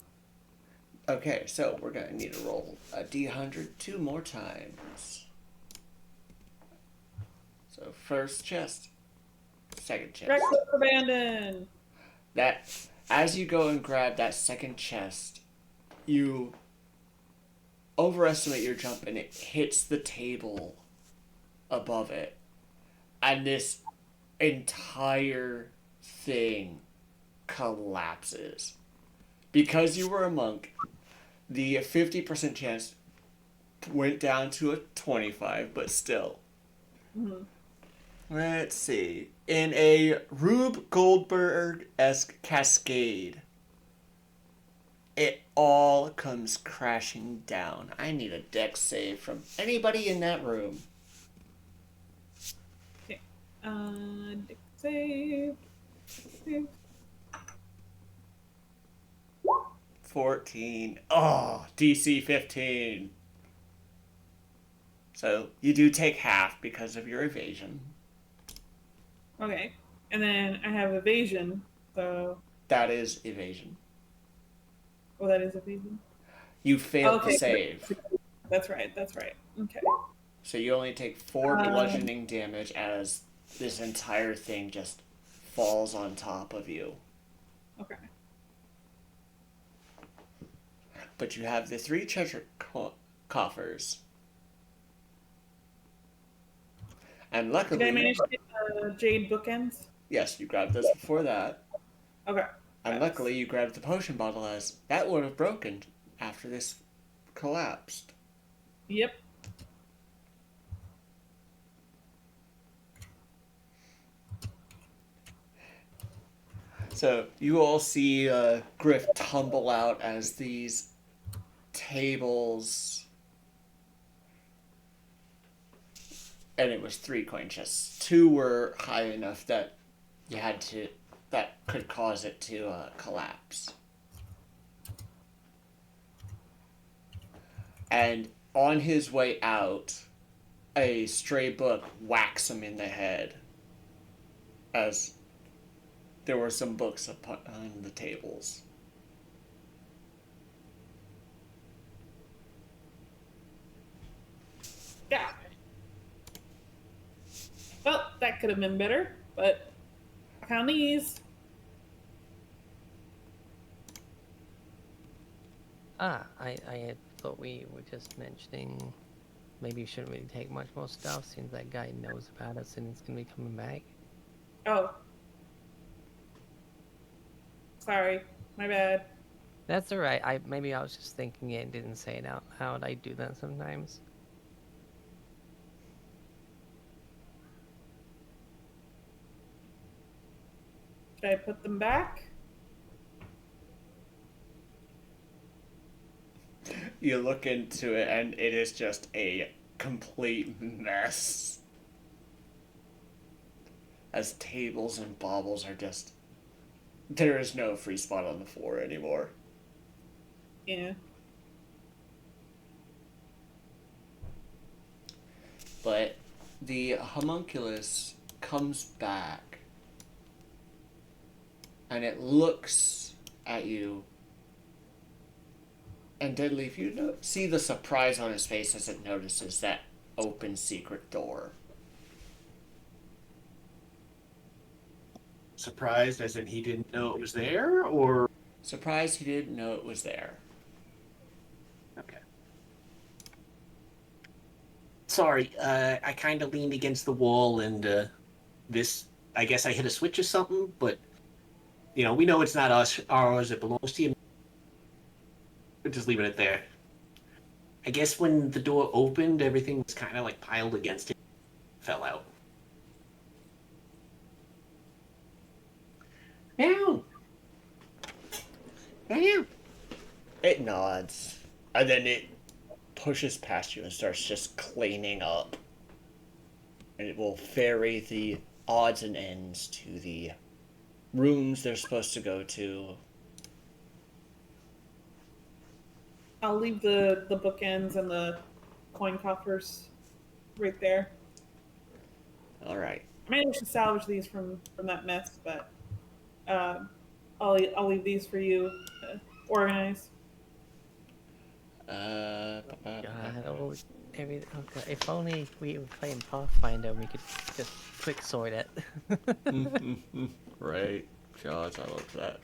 Okay, so we're gonna need to roll a D100 2 more times. So first chest, second chest. Reckless abandon. That as you go and grab that second chest, you overestimate your jump and it hits the table above it. And this entire thing collapses. Because you were a monk, the 50% chance went down to a 25, but still. Mm-hmm. Let's see. In a Rube Goldberg-esque cascade, it all comes crashing down. I need a dex save from anybody in that room. Okay. Dex save. 14. Oh, DC 15. So you do take half because of your evasion. Okay. And then I have evasion, so That is evasion. that is evasion. You failed Okay. the save. That's right, that's right. Okay. So you only take 4 bludgeoning damage as this entire thing just falls on top of you. Okay. But you have the 3 treasure coffers. And luckily... Did I manage to get the jade bookends? Yes, you grabbed those before that. Okay. And luckily you grabbed the potion bottle as that would have broken after this collapsed. Yep. So you all see Griff tumble out as these tables, and it was 3 coin chests. 2 were high enough that that could cause it to collapse. And on his way out, a stray book whacks him in the head as there were some books on the tables. Yeah. Well, that could have been better, but I found these. I thought we were just mentioning maybe you shouldn't really take much more stuff since that guy knows about us and he's gonna be coming back. Oh. Sorry, my bad. That's alright. Maybe I was just thinking it and didn't say it out loud. I do that sometimes. Should I put them back? You look into it, and it is just a complete mess. As tables and baubles are just. There is no free spot on the floor anymore. Yeah. But the homunculus comes back, and it looks at you. And Deadly, if you see the surprise on his face as it notices that open secret door. Surprised as in he didn't know it was there, or Surprised he didn't know it was there. okay. Sorry, I kind of leaned against the wall, and this. I guess I hit a switch or something, but we know it's not us, ours. It belongs to you. We're just leaving it there. I guess when the door opened, everything was kind of like piled against it, fell out. Meow. Meow. It nods, and then it pushes past you and starts just cleaning up. And it will ferry the odds and ends to the rooms they're supposed to go to. I'll leave the bookends and the coin coffers right there. All right. Maybe I should salvage these from that mess, but I'll leave these for you to organize. God, okay, if only we were playing Pathfinder and we could just quick sort it. Right. Jaws, I love that.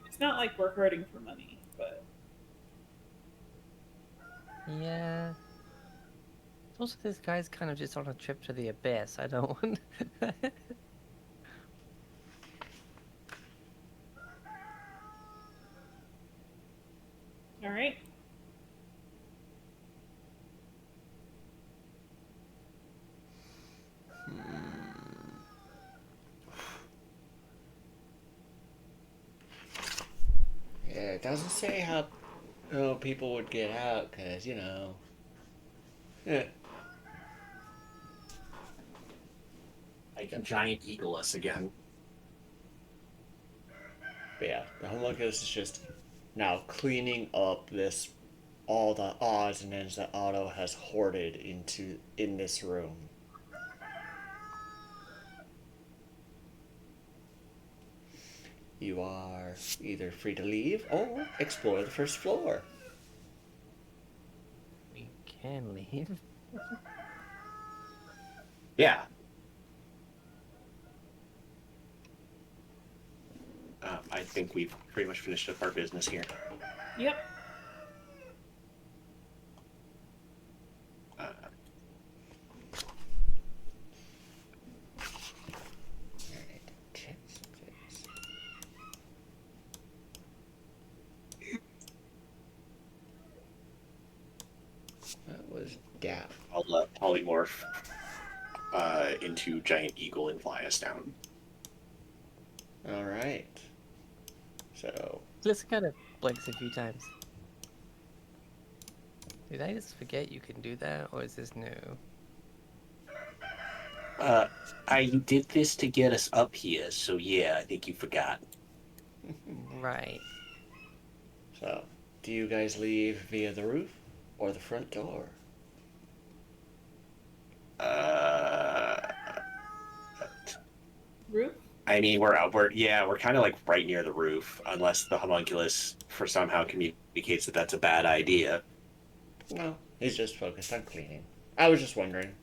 It's not like we're hurting for money, but Yeah. Also, this guy's kind of just on a trip to the abyss. I don't want. all right. Yeah, it doesn't say how people would get out, because, Yeah. I can giant eagle us again. But yeah, the homunculus is just now cleaning up all the odds and ends that Otto has hoarded in this room. You are either free to leave or explore the first floor. We can leave. Yeah. I think we've pretty much finished up our business here. Yep. Uh, That was Dap. I'll polymorph into giant eagle and fly us down. All right. So Just kind of blinks a few times. Did I just forget you can do that, or is this new? I did this to get us up here, so yeah, I think you forgot. Right. So, do you guys leave via the roof or the front door? Roof. I mean, we're kind of like right near the roof, unless the homunculus for somehow communicates that that's a bad idea. No, he's just focused on cleaning. I was just wondering.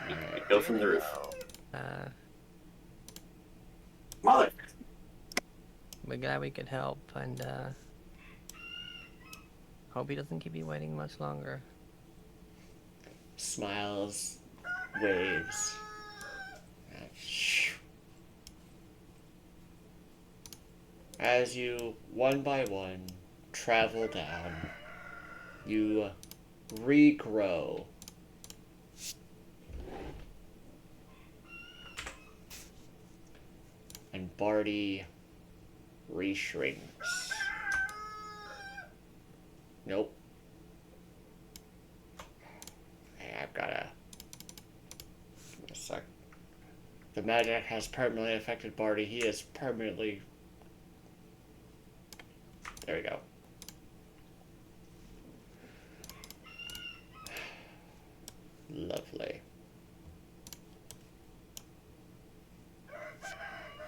We go from the roof. Mother! We're glad we could help, and hope he doesn't keep you waiting much longer. Smiles, waves, As you, one by one, travel down, you regrow. And Barty reshrinks. Nope. Hey, I've gotta. Give me a sec. The magic has permanently affected Barty. He is permanently. There we go. Lovely.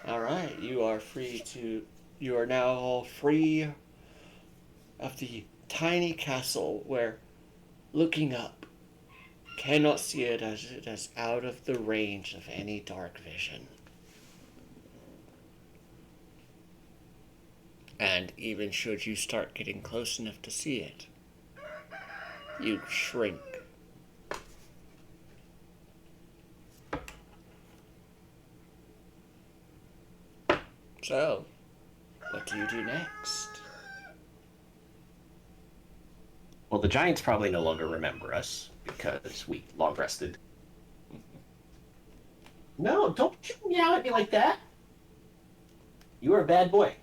Alright, you are free to. You are now all free of the tiny castle where, looking up, cannot see it as it is out of the range of any dark vision. And even should you start getting close enough to see it, you shrink. So, what do you do next? Well, the giants probably no longer remember us because we long rested. No, don't you meow at me like that. You are a bad boy.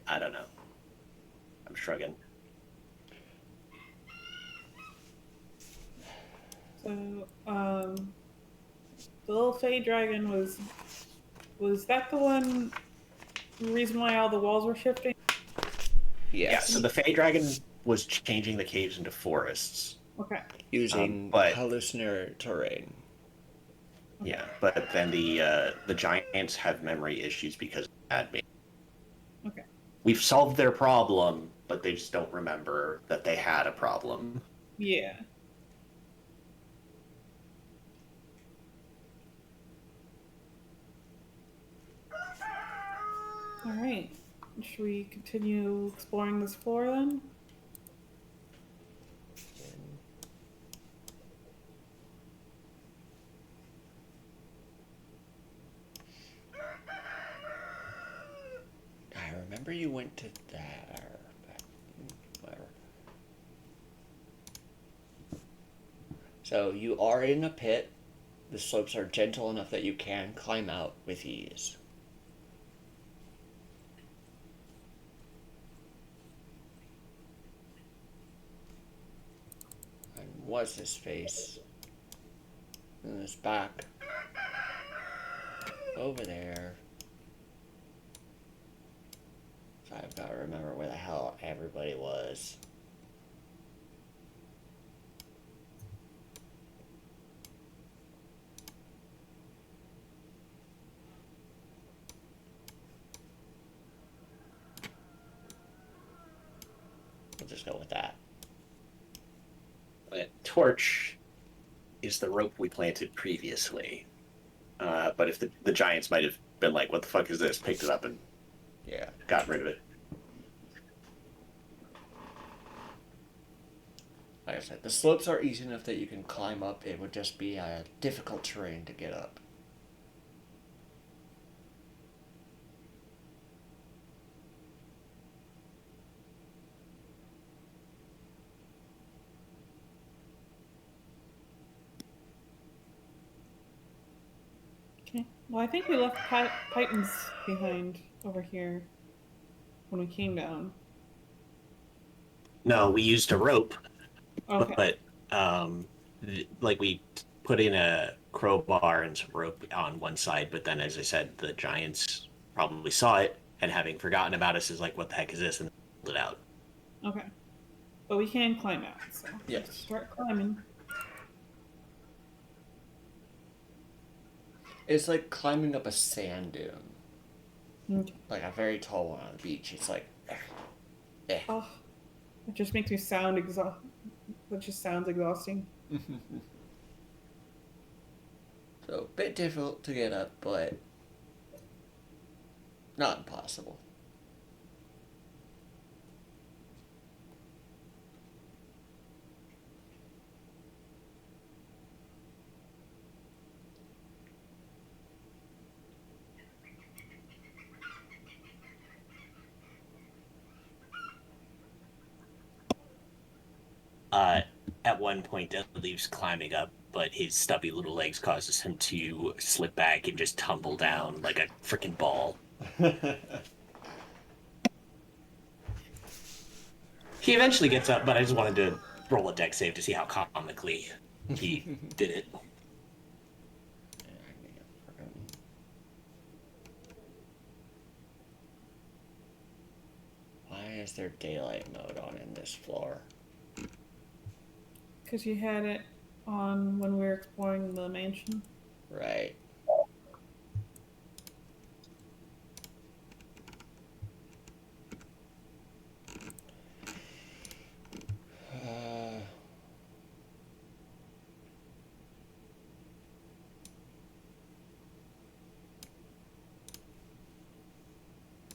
I don't know. I'm shrugging. So, the little Fey dragon was that the one reason why all the walls were shifting? Yes. Yeah, so the Fey Dragon was changing the caves into forests. Okay. Using but- hallucinatory terrain. Yeah, but then the giants have memory issues because of that. Okay. We've solved their problem, but they just don't remember that they had a problem. Yeah. All right. Should we continue exploring this floor then? I remember you went to there, but whatever. So you are in a pit. The slopes are gentle enough that you can climb out with ease. And what's his face? And his back. Over there. So I've got to remember where the hell everybody was. We'll just go with that. Torch is the rope we planted previously. But if the giants might have been like, what the fuck is this? Picked it up and Yeah. got rid of it. Like I said, the slopes are easy enough that you can climb up. It would just be a difficult terrain to get up. Okay. Well, I think we left Titans behind over here when we came down. No, we used a rope, Okay. but like we put in a crowbar and some rope on one side, but then, as I said, the giants probably saw it and, having forgotten about us, is like, what the heck is this? And pulled it out. Okay. But we can climb out, so Yes. let's start climbing. It's like climbing up a sand dune. Okay. Like a very tall one on the beach. It's like... Eh. Oh, it just makes me sound That just sounds exhausting. So a bit difficult to get up, but not impossible. Uh, at one point, Deadleaf's climbing up, but his stubby little legs causes him to slip back and just tumble down like a freaking ball. He eventually gets up, but I just wanted to roll a deck save to see how comically he did it. Why is there daylight mode on in this floor? Because you had it on when we were exploring the mansion. Right. Uh,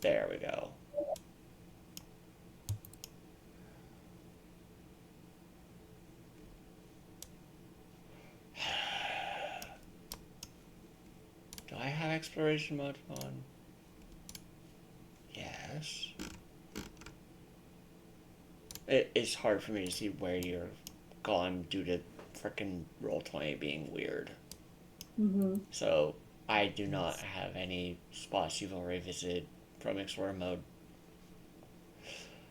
there we go. Do I have exploration mode on? Yes. It's hard for me to see where you're gone due to frickin' Roll20 being weird. Mm-hmm. So I do not have any spots you've already visited from Explorer mode.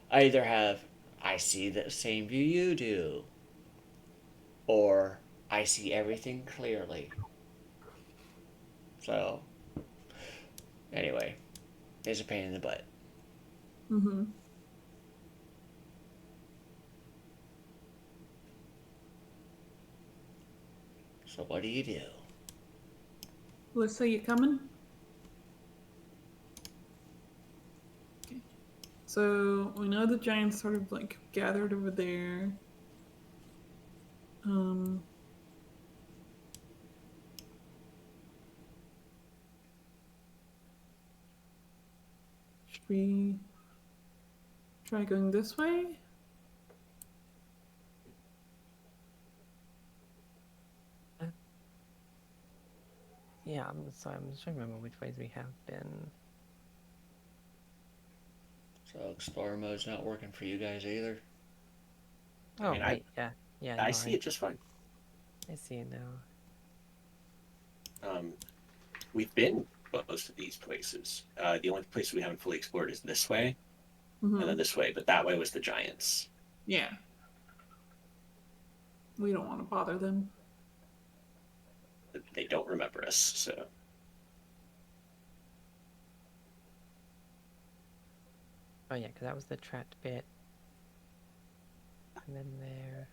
I either have I see the same view you do, or I see everything clearly. So, anyway, it's a pain in the butt. Mm-hmm. So, what do you do? Alyssa, you coming? Okay. So we know the giants sort of like gathered over there. Um. Should we try going this way? Yeah, I'm sorry. I'm just trying to remember which ways we have been. So, Explorer mode's not working for you guys either? Oh, mean, right. Yeah. Yeah. I No, see it just fine. I see it now. We've been most of these places. The only place we haven't fully explored is this way, Mm-hmm. and then this way, but that way was the giants. Yeah. We don't want to bother them. They don't remember us, so. Oh yeah, because that was the trapped bit. And then there.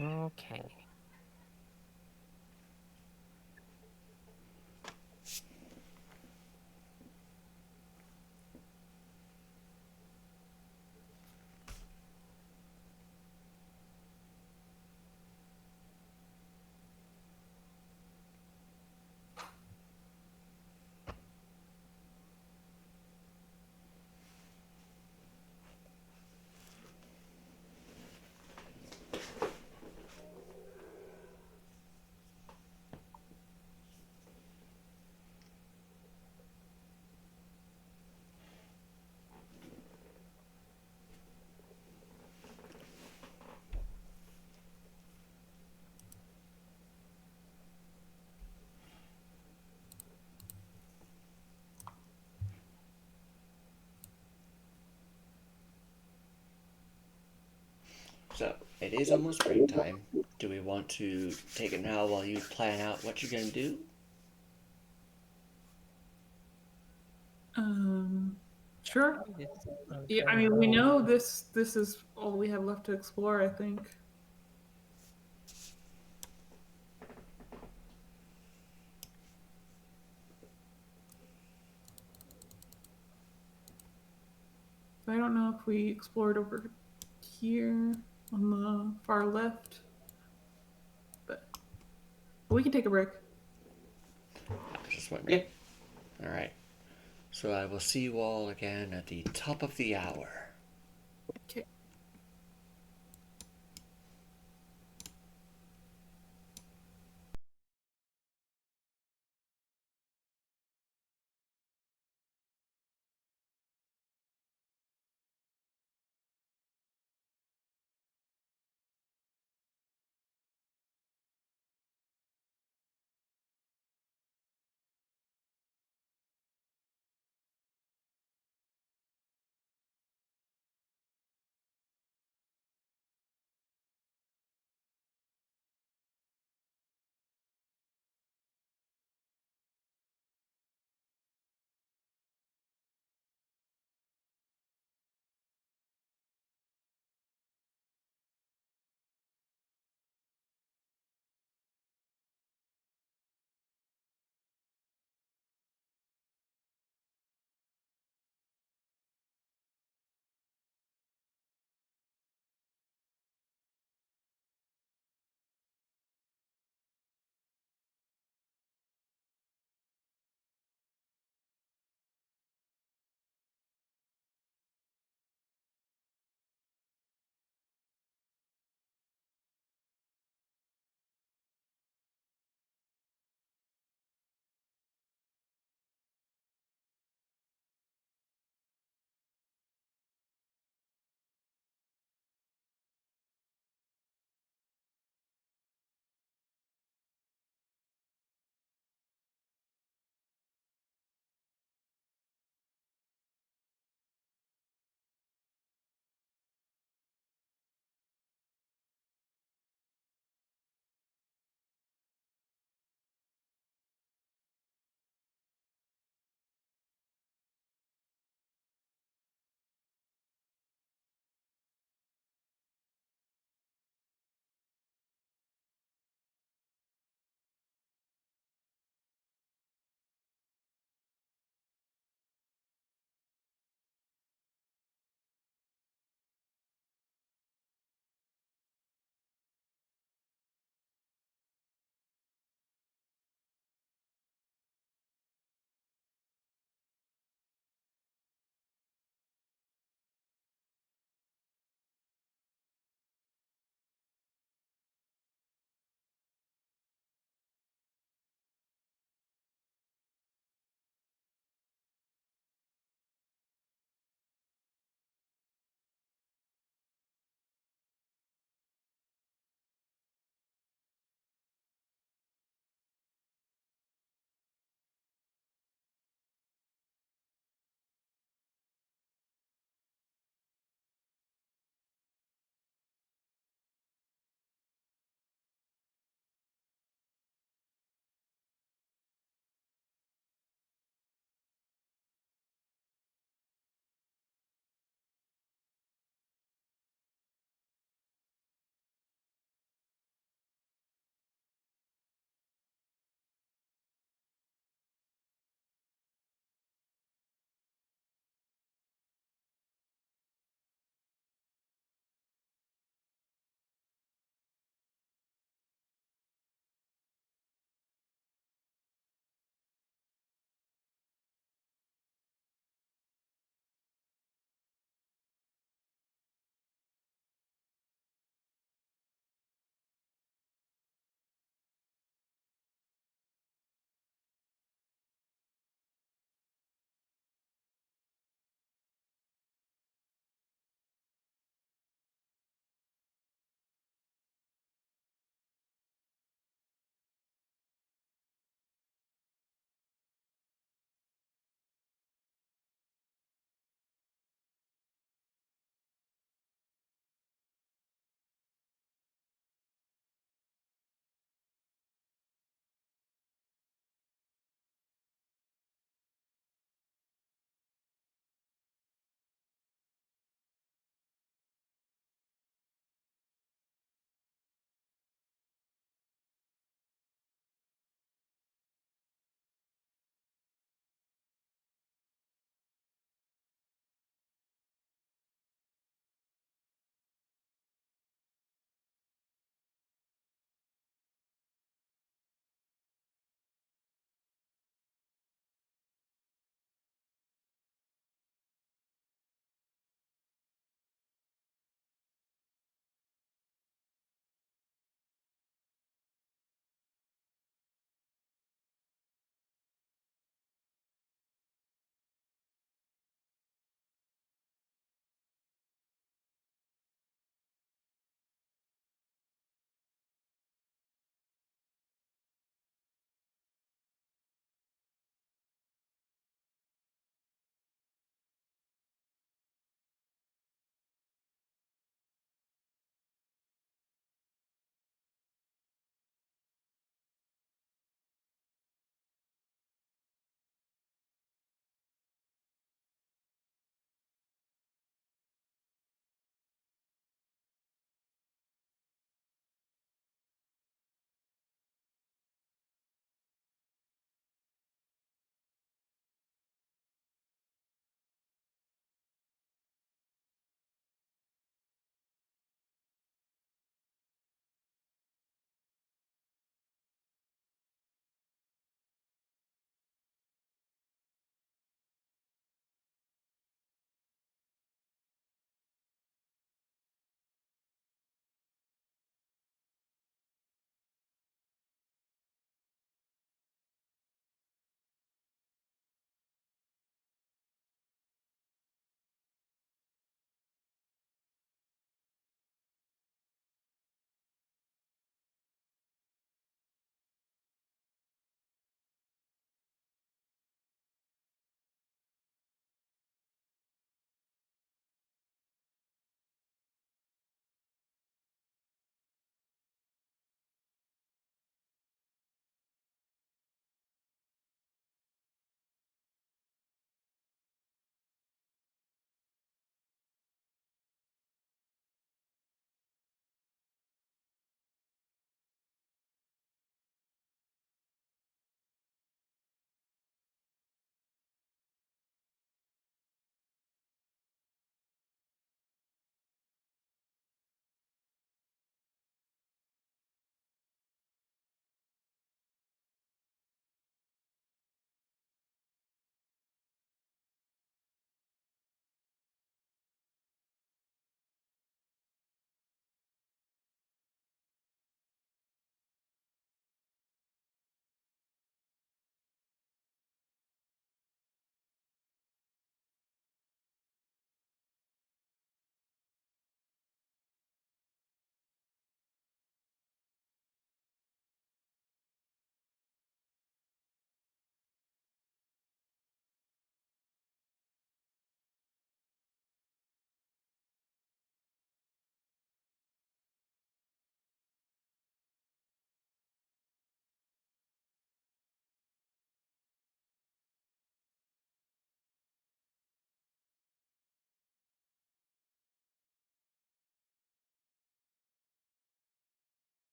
Okay. So, it is almost break time. Do we want to take it now while you plan out what you're gonna do? Sure. Yeah, I mean, we know this is all we have left to explore, I think. I don't know if we explored over here on the far left, but we can take a break. Just wondering. Yeah. All right. So I will see you all again at the top of the hour. Okay.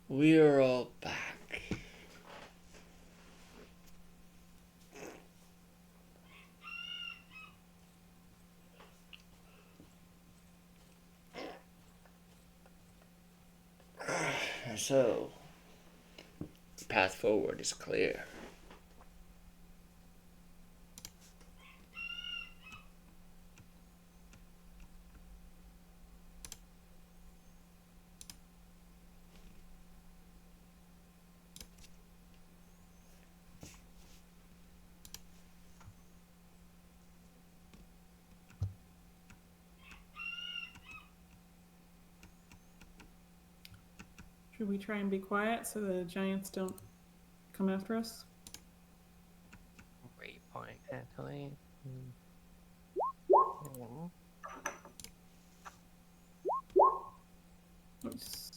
We're all back. So, path forward is clear. Should we try and be quiet so the giants don't come after us? Great point, actually. Mm. Nice.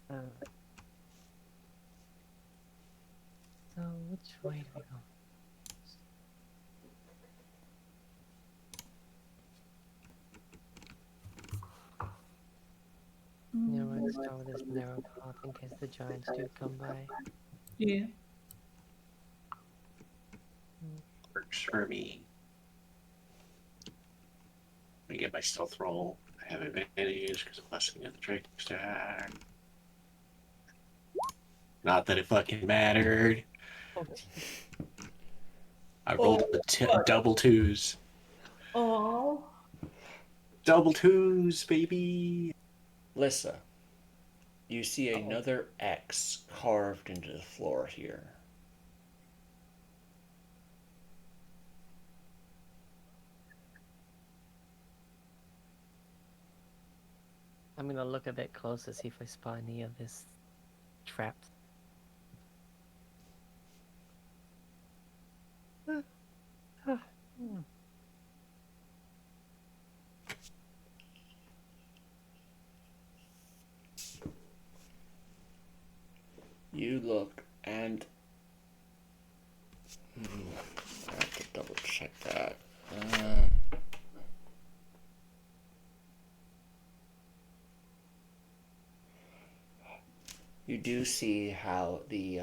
Uh, so which way do we go? Yeah, let's start with this narrow path in case the giants do come by. Yeah. Works for me. Let me get my stealth roll. I have advantage because I'm blessing in the trick stack. Not that it fucking mattered. Oh, jeez. I rolled double twos. Oh. Double twos, baby. Lissa, you see another X carved into the floor here. I'm gonna look a bit closer, see if I spot any of this traps. You look and I have to double check that. You do see how the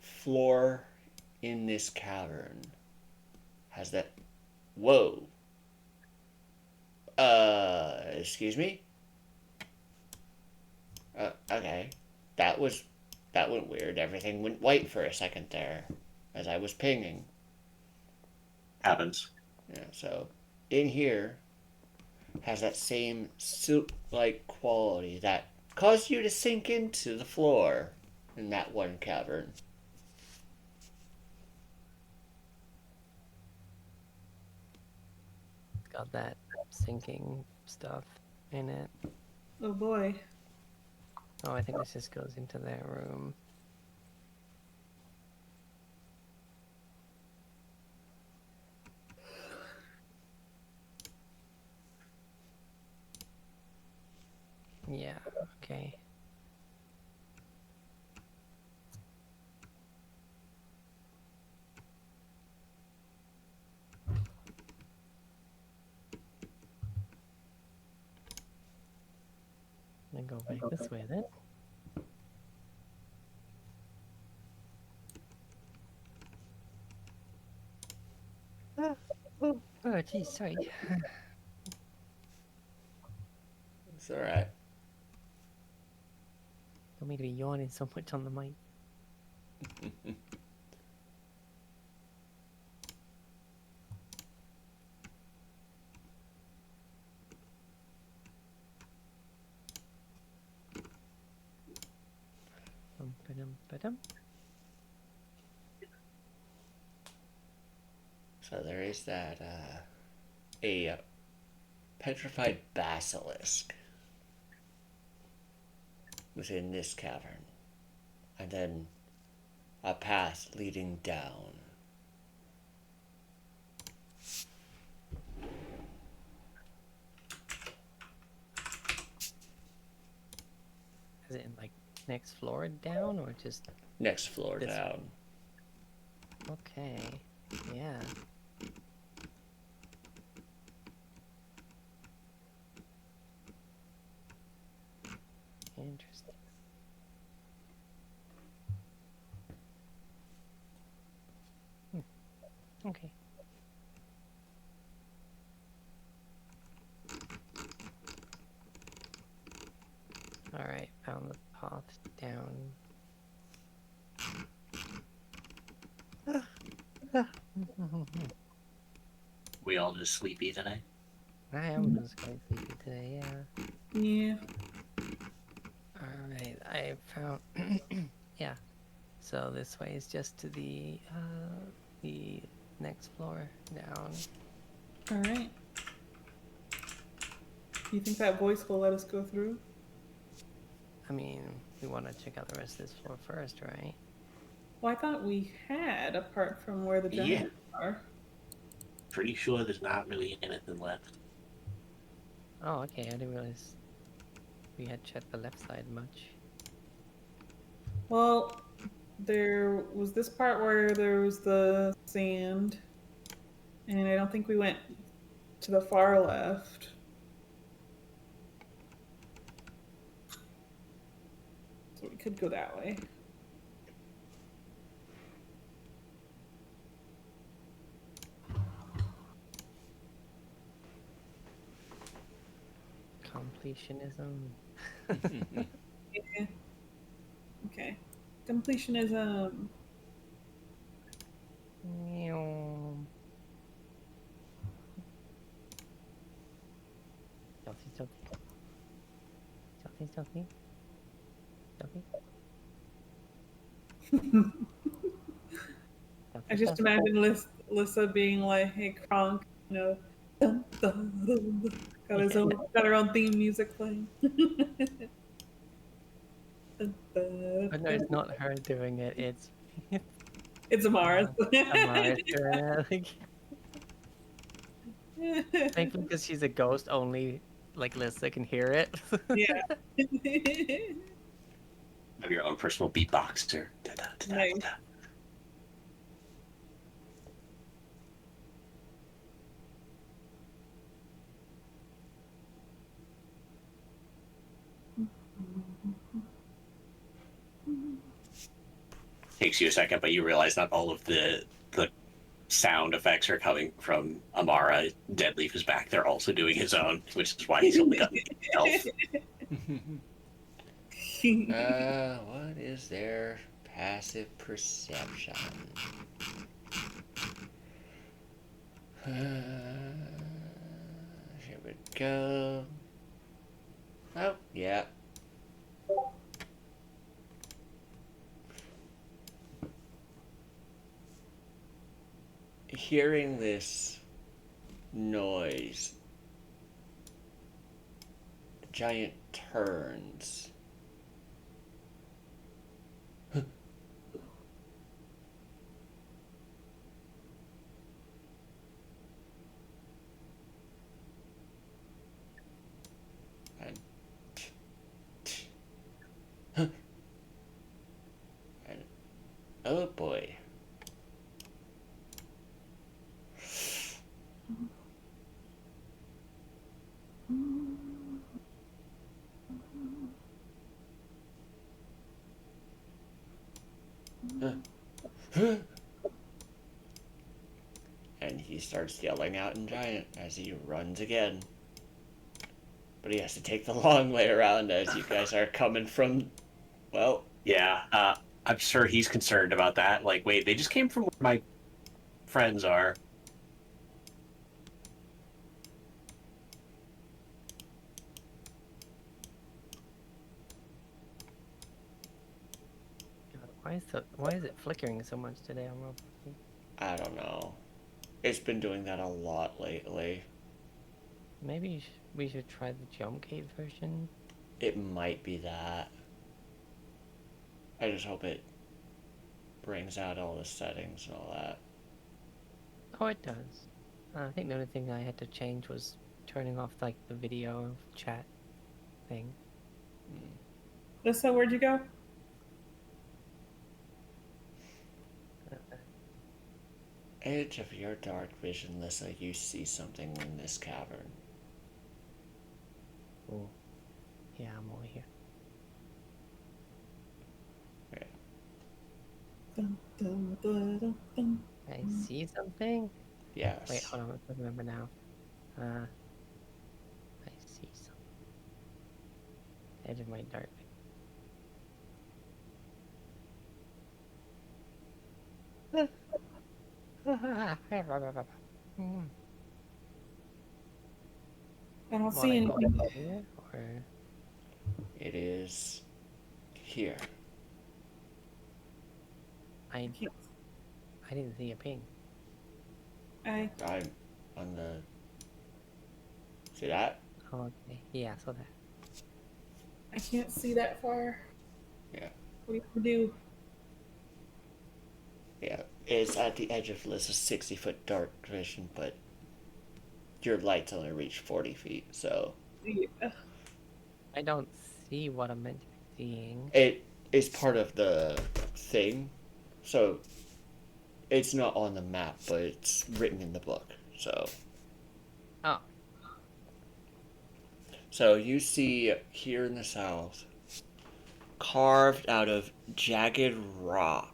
floor in this cavern has that. Whoa. Excuse me? Okay. That was. That went weird. Everything went white for a second there as I was pinging. Happens. Yeah, so in here has that same soup like quality that caused you to sink into the floor in that one cavern. It's got that sinking stuff in it. Oh boy. Oh, I think this just goes into their room. Yeah, okay. I'm gonna go back this way then. Oh, geez, sorry. It's alright. Don't me to be yawning so much on the mic. Ba-dum. So there is that, a petrified basilisk within this cavern. And then a path leading down. Is it in like next floor down or just Next floor This- down. okay? Yeah. Interesting. Okay. All right, found the path down. We all just sleepy today. I am just quite sleepy today. Yeah. Yeah. All right, I found. Yeah. So this way is just to the next floor down. All right. You think that voice will let us go through? I mean, we want to check out the rest of this floor first, right? Well, I thought we had, apart from where the giants are. Pretty sure there's not really anything left. Oh, okay. I didn't realize we had checked the left side much. Well, there was this part where there was the sand, and I don't think we went to the far left. So we could go that way. Completionism. Yeah. Okay. Completionism. Meow. Stealthy, stealthy. Stealthy, stealthy. Stealthy. I just imagine Lissa being like, "Hey, Kronk, you know, dun, dun, dun, dun." Got her own theme music playing." Dun, dun, But no, it's not her doing it. It's It's Amara's. Amara doing it. I think because she's a ghost, only like Lissa can hear it. Yeah. Have your own personal beatboxer. Da-da-da-da-da. Nice. Takes you a second, but you realize not all of the sound effects are coming from Amara. Deadleaf is back there also doing his own, which is why he's only got elf. What is their passive perception? Here we go. Oh, yeah. Hearing this noise, the giant turns. And, and oh boy. And he starts yelling out in giant as he runs again. But he has to take the long way around as you guys are coming from Well, Yeah, I'm sure he's concerned about that. Like, wait, they just came from where my friends are. God, why is it flickering so much today on Roll 20? I don't know. It's been doing that a lot lately. Maybe we should try the jump gate version. It might be that. I just hope it brings out all the settings and all that. Oh, it does. I think the only thing I had to change was turning off like the video chat thing. Lissa, where'd you go? Edge of your dark vision, Lissa, you see something in this cavern. Oh, yeah, I'm over here. Yeah. Dun, dun, dun, dun, dun. I see something. Yes. Wait, hold on. I remember now. I see something. Edge of my dark. Hmm. I don't Well, see I go anything. here, or It is here. I didn't see a ping. I I'm on the. See that? Oh, okay. Yeah, I saw that. can't see that far. Yeah. What do you do? Yeah. It's at the edge of Lissa's 60-foot dark vision, but your lights only reach 40 feet, so. Yeah. I don't see what I'm meant to be seeing. It is part of the thing, so it's not on the map, but it's written in the book, so. Oh, So you see here in the south, carved out of jagged rock,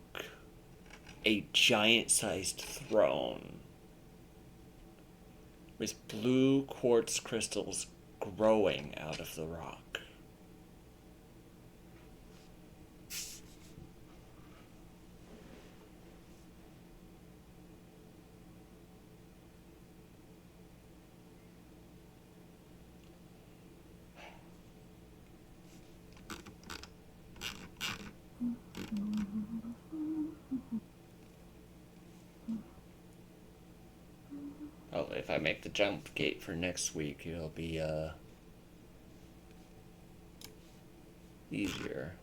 a giant-sized throne with blue quartz crystals growing out of the rock. Oh, if I make the jump gate for next week, it'll be easier.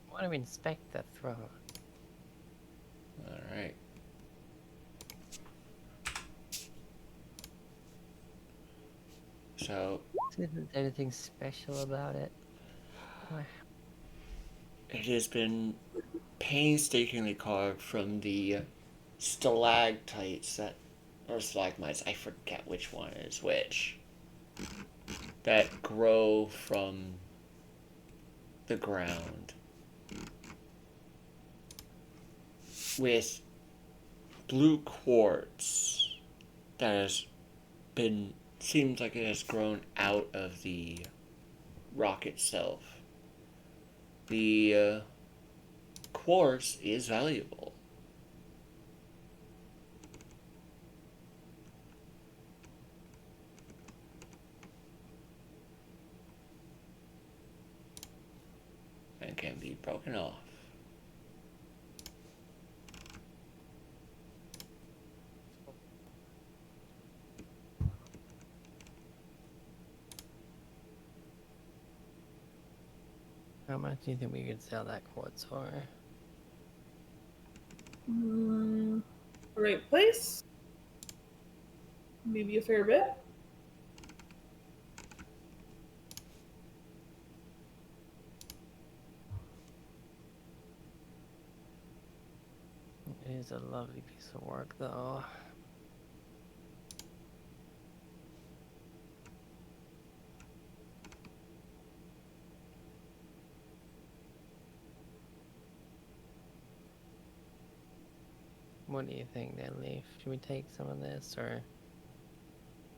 I want to inspect the throne. All right. So Isn't there anything special about it? it has been painstakingly carved from the stalactites that, or stalagmites, I forget which one is which, that grow from the ground with blue quartz that has been, seems like it has grown out of the rock itself. The quartz is valuable. And can be broken off. How much do you think we could sell that quartz for? Right place? Maybe a fair bit. It is a lovely piece of work, though. What do you think, then, Leaf? Should we take some of this, or?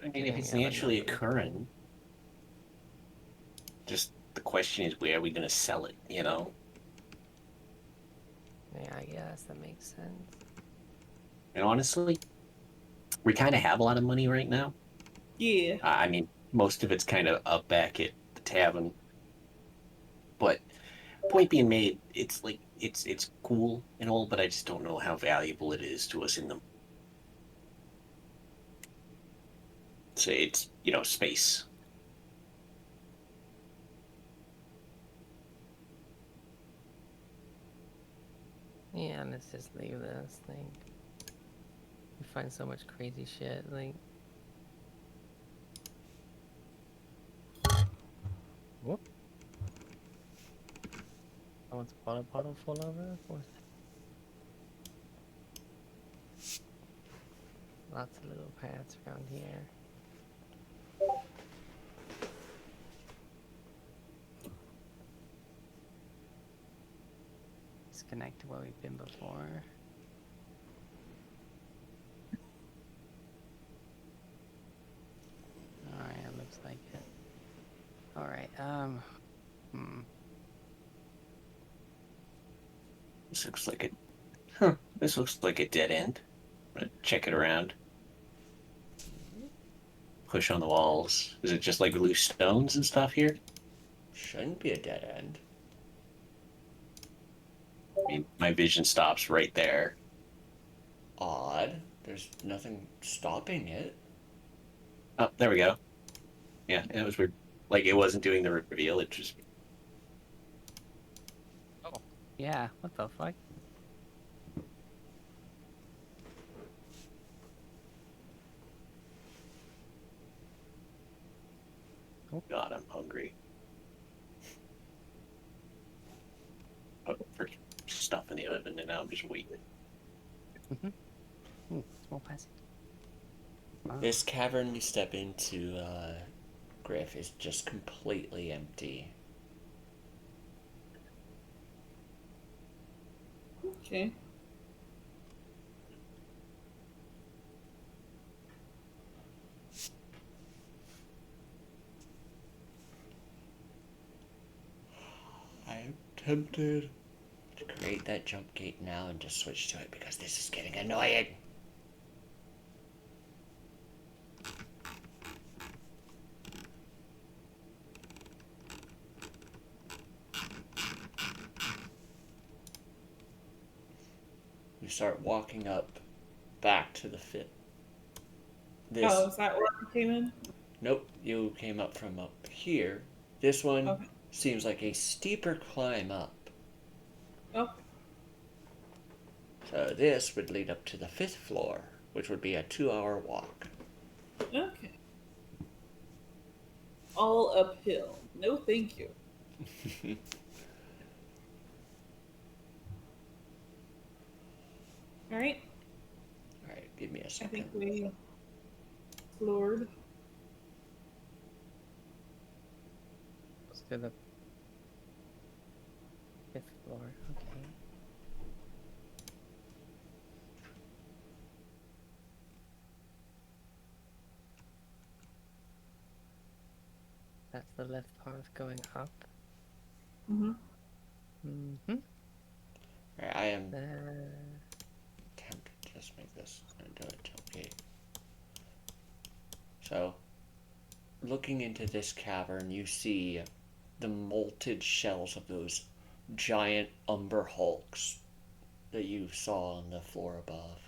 I mean, Do you if think it's we have naturally enough? occurring, just the question is, where are we going to sell it? You know. Yeah, I guess that makes sense. And honestly, we kind of have a lot of money right now. Yeah. I mean, most of it's kind of up back at the tavern. But point being made, it's like it's cool and all, but I just don't know how valuable it is to us in the say it's space. Yeah, let's just leave this thing. We find so much crazy shit, like. Whoop. Someone's water bottle full over? What's that? Lots of little paths around here. Disconnect to where we've been before. Alright, it looks like it. Alright, This looks like it. Huh. This looks like a dead end. I'm gonna check it around. Push on the walls. Is it just like loose stones and stuff here? Shouldn't be a dead end. I mean, my vision stops right there. Odd. There's nothing stopping it. Oh, there we go. Yeah, it was weird. Like it wasn't doing the reveal. It just oh. Yeah, what the fuck? God, I'm hungry. Oh, for stuff in the oven, and now I'm just waiting. Ooh, small passage. Wow. This cavern you step into, Griff, is just completely empty. Okay. I'm tempted to create that jump gate now and just switch to it because this is getting annoying. You start walking up back to the fit. This Oh, is that where I came in? Nope, you came up from up here. This one Okay. seems like a steeper climb up. Oh, So this would lead up to the 5th floor, which would be a 2-hour walk. okay. All uphill. No, thank you. All right. Alright, give me a I second. think we explored. Let's do the 5th floor. Okay. That's the left path going up. Mm-hmm. Mm-hmm. Alright, I am Uh, tempted to just make this into a jump gate. So, looking into this cavern, you see the molted shells of those giant umber hulks that you saw on the floor above.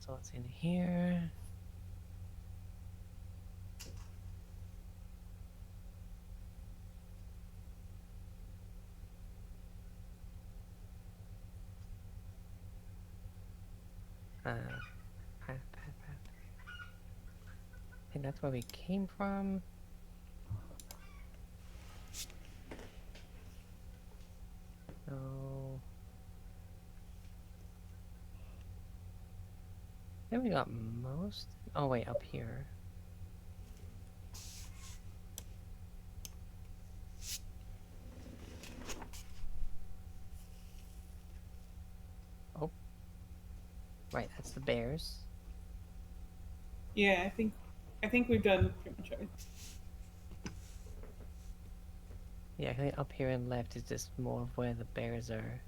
So it's in here. Path. I think that's where we came from. So then we got most. Oh wait, up here. Oh, right, that's the bears. Yeah, I think we've done pretty much everything. Yeah, I think up here and left is just more of where the bears are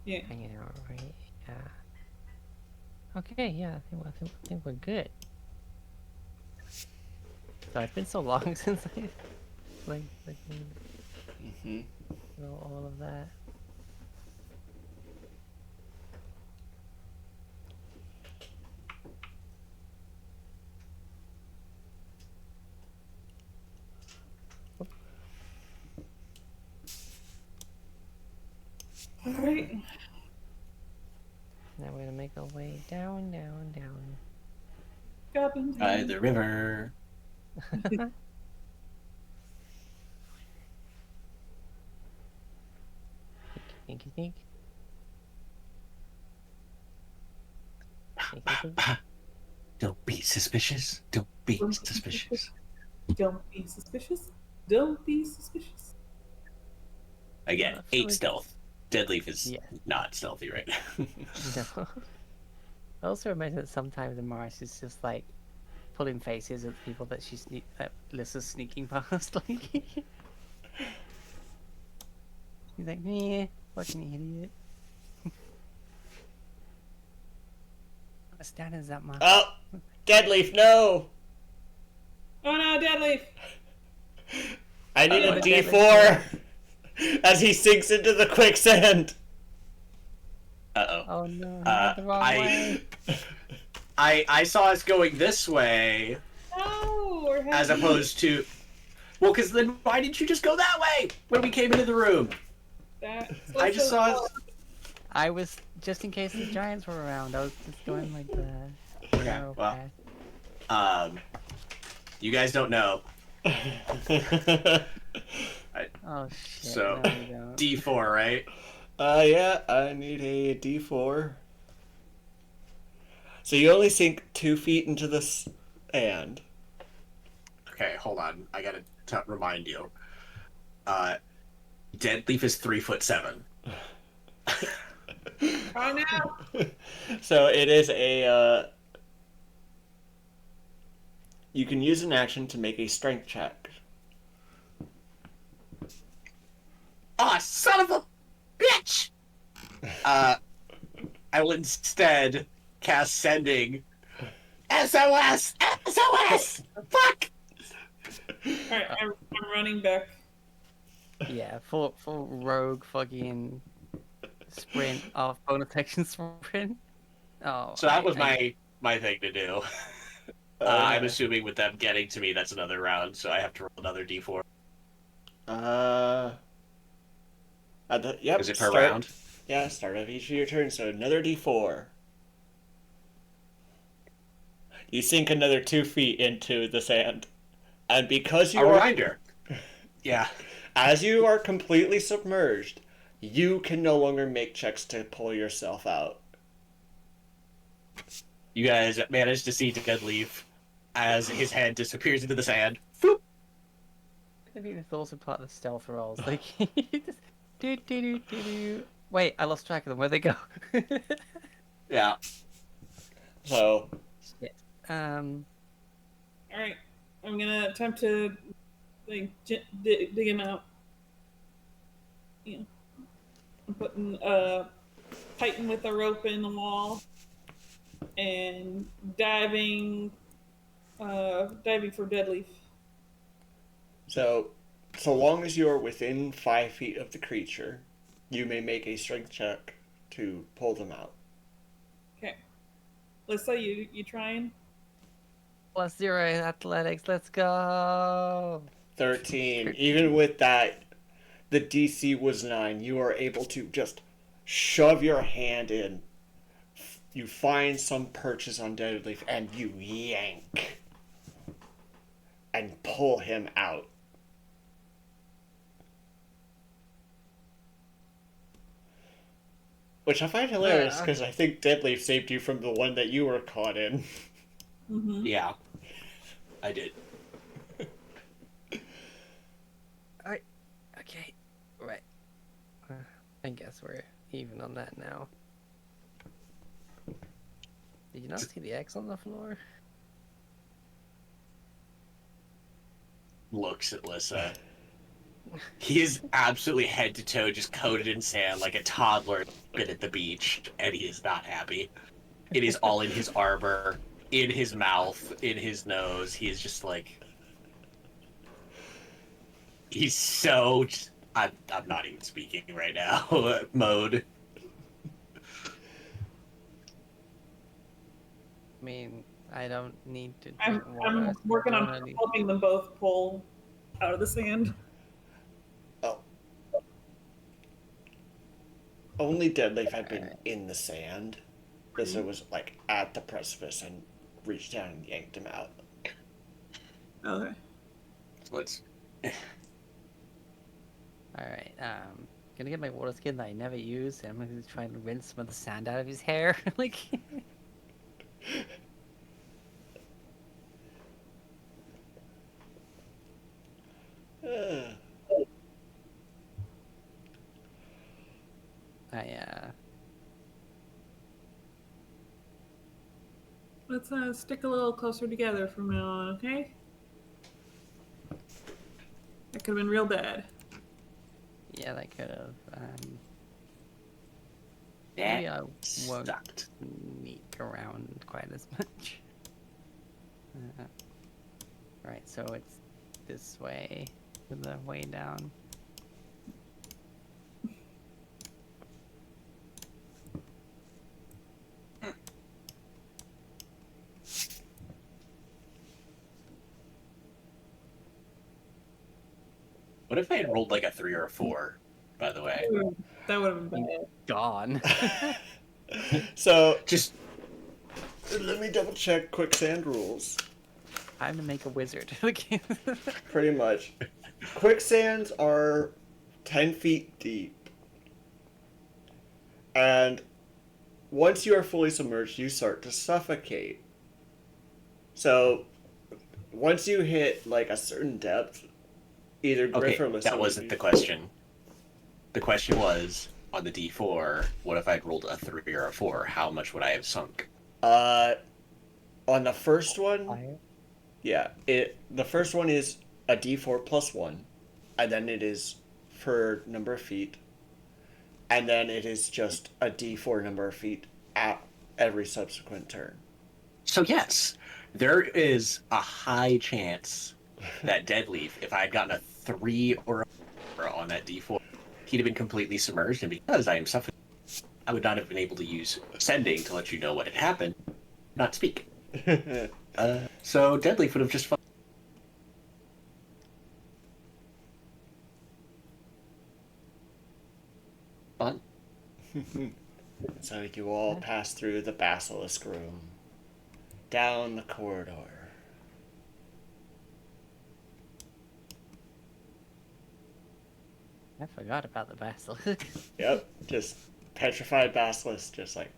Yeah. hanging out, right? Yeah. Okay, yeah, I think we're good. So it's been so long since I like Hmm. all of that. All right. Now we're gonna make our way down. Goblin By time. the river. Sneaky sneak. Sneaky sneak. Don't be suspicious. Don't be suspicious. Don't be suspicious. Don't be suspicious. Again, I feel 8 like- stealth. Deadleaf is Yeah. not stealthy right now. No. I also imagine that sometimes in Mars is just like pulling faces at people that that Lissa's sneaking past. Like he's like, meh, fucking idiot. What's down is that man? Oh, Deadleaf, no! Oh no, Deadleaf! I need Uh-oh. a D4 as he sinks into the quicksand. Uh-oh. Oh no, he went the wrong way. I saw us going this way No, we're as having- opposed to... Well, because then why didn't you just go that way when we came into the room? That. I just saw us... I was just in case the giants were around. I was just going like the Okay, narrow well. path. You guys don't know. Oh shit! So, no, you don't. D4, right? Yeah, I need a D4. So you only sink 2 feet into the sand. Okay, hold on. I gotta remind you. Deadleaf is 3'7". Oh no! So it is a, you can use an action to make a strength check. Ah, son of a bitch! I will instead cast Sending. SOS! SOS! Fuck! Alright, I'm running back. Yeah, full rogue fucking sprint off bonus action sprint. Oh, So that was my thing to do. I'm Okay. assuming with them getting to me, that's another round, so I have to roll another D4. Yep. Is it per round? Yeah, start of each of your turns, so another D4. You sink another 2 feet into the sand. And because you A are... reminder. Yeah. As you are completely submerged, you can no longer make checks to pull yourself out. You guys managed to see Deadleaf as his head disappears into the sand. Floop. I think it's also part of the stealth rolls. Like, just do. Wait, I lost track of them. Where'd they go? Yeah. So, Shit. Alright, I'm gonna attempt to like dig him out. Yeah. I'm putting tighten with a rope in the wall and diving for Deadleaf. so long as you are within 5 feet of the creature, you may make a strength check to pull them out. Okay. Lissa, you trying? +0 in athletics. Let's go. 13. Even with that, the DC was 9. You are able to just shove your hand in. You find some purchase on Deadleaf and you yank and pull him out. Which I find hilarious because I think Deadleaf saved you from the one that you were caught in. Mm-hmm. Yeah, I did. Okay, right. I guess we're even on that now. Did you not see the X on the floor? Looks at Lissa. He is absolutely head to toe just coated in sand like a toddler been at the beach, and he is not happy. It is all in his arbor, in his mouth, in his nose. He is just like... He's so... I'm not even speaking right now. Mode. I mean, I don't need to I'm drink water. So working I on don't really... helping them both pull out of the sand. Oh. Only Deadleaf had been in the sand. Lissa was like at the precipice and reached down and yanked him out. Okay. Let's... Alright, gonna get my water skin that I never use, and I'm gonna try and rinse some of the sand out of his hair. Like... Let's stick a little closer together from now on, okay? That could have been real bad. Yeah, that could have, That maybe I won't sucked. sneak around quite as much. Right, so it's this way, to the way down. What if I had rolled like a 3 or a 4, by the way? That would have been bad. Gone. So, Just... let me double check quicksand rules. Time to make a wizard. Pretty much. Quicksands are 10 feet deep. And once you are fully submerged, you start to suffocate. So, once you hit like a certain depth, either Griff Okay, or Lissa that would wasn't be- the question. The question was, on the D4, what if I'd rolled a 3 or a 4? How much would I have sunk? On the first one, Fire? yeah, the first one is a D4 plus 1, and then it is per number of feet, and then it is just a D4 number of feet at every subsequent turn. So yes, there is a high chance that Deadleaf, if I had gotten a 3 or a 4 on that D4, he'd have been completely submerged, and because I am suffocating, I would not have been able to use sending to let you know what had happened, not speak. So Deadleaf would have just fun. So you all pass through the basilisk room, down the corridor. I forgot about the basilisk. Yep, just petrified basilisk, just like.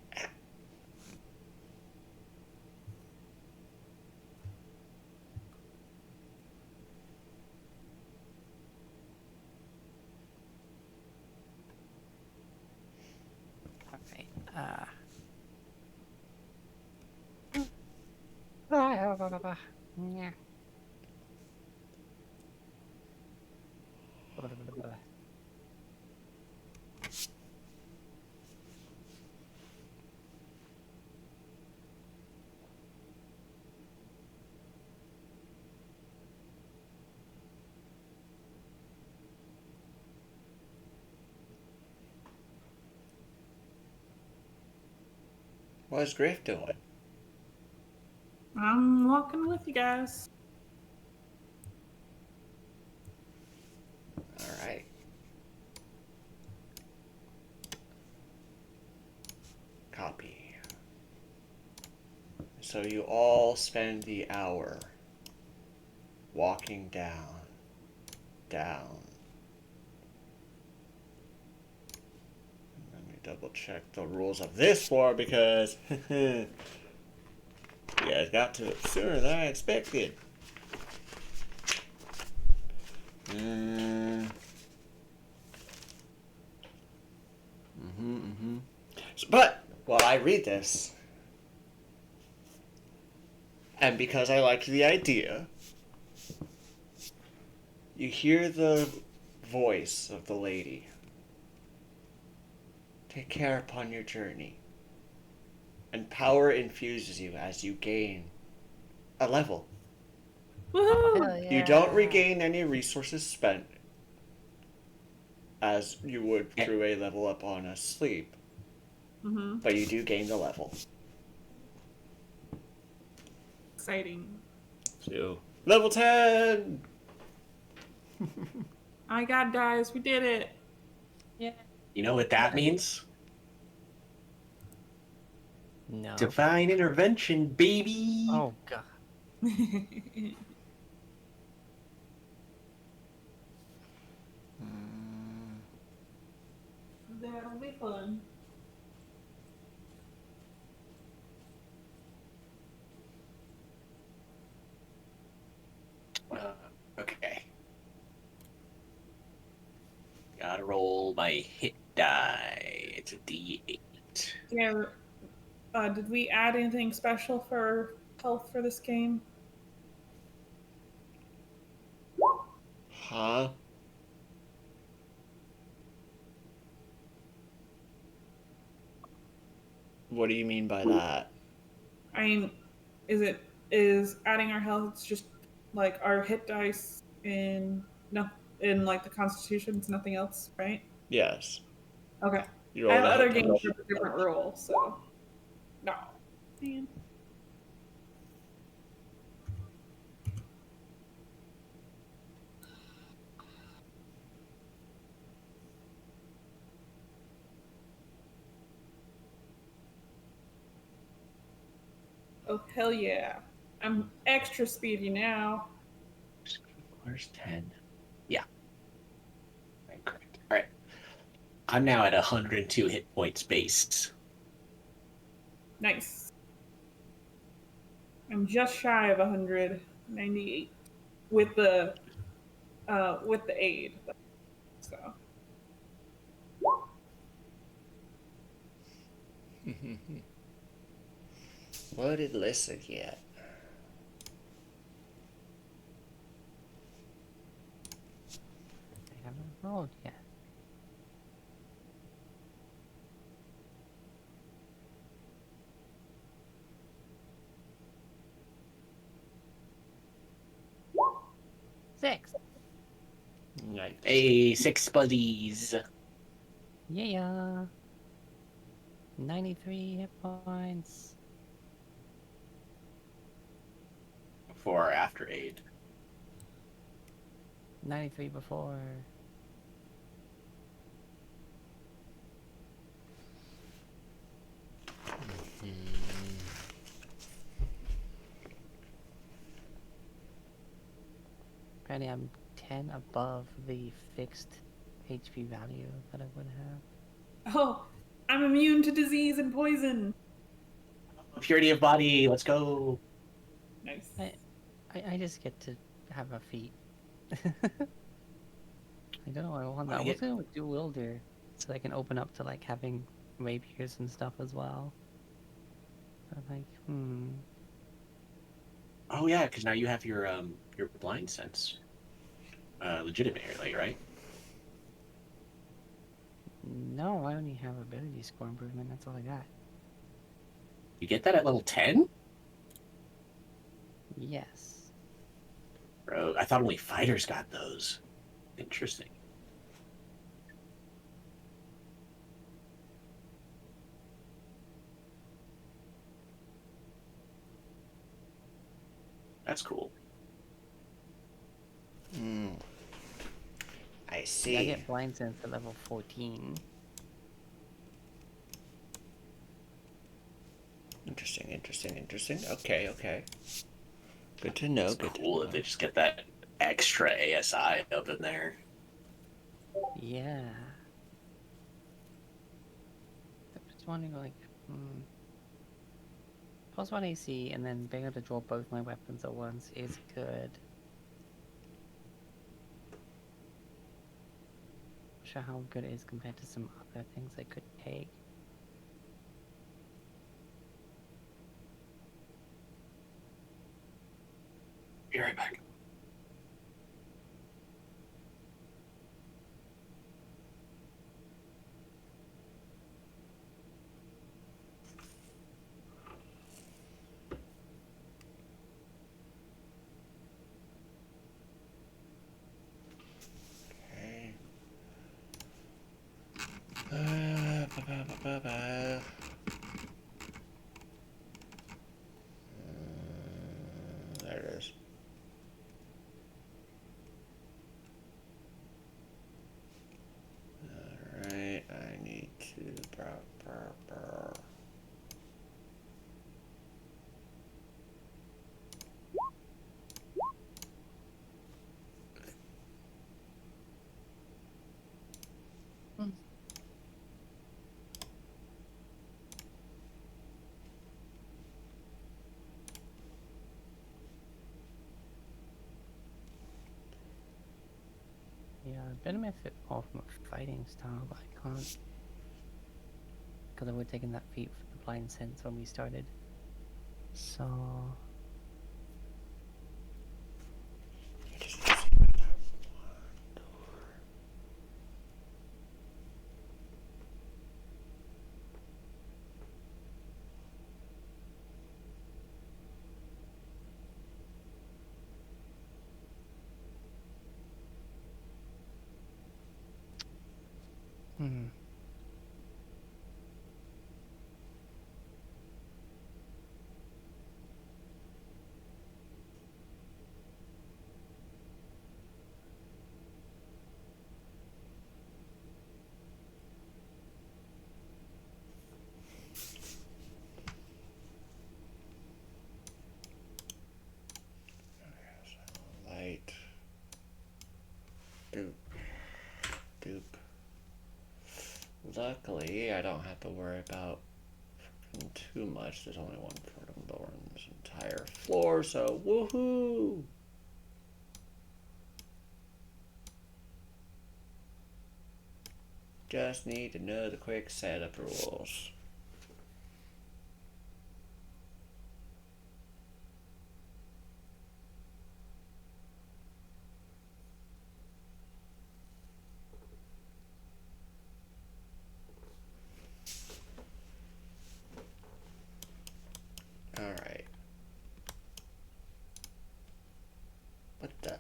Alright, yeah. What is Griff doing? I'm walking with you guys. All right. Copy. So you all spend the hour walking down. Let me double check the rules of this floor because you guys got to it sooner than I expected. But while I read this, and because I like the idea, you hear the voice of the lady. Take care upon your journey. And power infuses you as you gain a level. Woohoo! Hell yeah. You don't regain any resources spent as you would through a level up on a sleep, but you do gain the level. Exciting. So, level 10! My God, guys, we did it. Yeah. You know what that means? No. Divine intervention, baby. Oh god. That'll be fun. Okay. Gotta roll my hit die. It's a D8. Yeah. Did we add anything special for health for this game? Huh? What do you mean by that? I mean, is adding our health? It's just like our hit dice in like the Constitution's nothing else, right? Yes. Okay. You I roll have the other hit games dice. with a different rule, so no. Man. Oh hell yeah! I'm extra speedy now. Where's 10? Yeah. Right, correct. All right. I'm now at 102 hit points base. Nice. I'm just shy of 198 with the aid. So What did Lissa get? I haven't rolled yet. Six. Nice. Hey, 6 buddies. Yeah. 93 hit points. Before or after aid? 93 before. Apparently I'm 10 above the fixed HP value that I would have. oh, I'm immune to disease and poison. Purity of body, let's go. Nice. I just get to have a feat. I don't know what I want. I I was get- gonna do Wilder so I can open up to like having rapiers and stuff as well. I'm like, Oh yeah, because now you have your blind sense. Legitimately, right? No, I only have ability score improvement. That's all I got. You get that at level 10? Yes. Bro, I thought only fighters got those. Interesting. That's cool. I Yeah, I see. get blind sense at level 14. Interesting. Okay. Good to know. It's Good to cool know. that they just get that extra ASI up in there. Yeah. I'm just wondering, like, plus 1 AC and then being able to draw both my weapons at once is good. Not sure how good it is compared to some other things I could take. Be right back. Okay. There it is. Alright, I need to. Yeah, I'd benefit more from a fighting style, but I can't. Because I would have taken that feat for the blind sense when we started. So. I just need to see what that one door. Hmm. Light. Doop. Doop. Luckily, I don't have to worry about too much. There's only one portal door on this entire floor, so woohoo! Just need to know the quick setup rules. Alright. What the?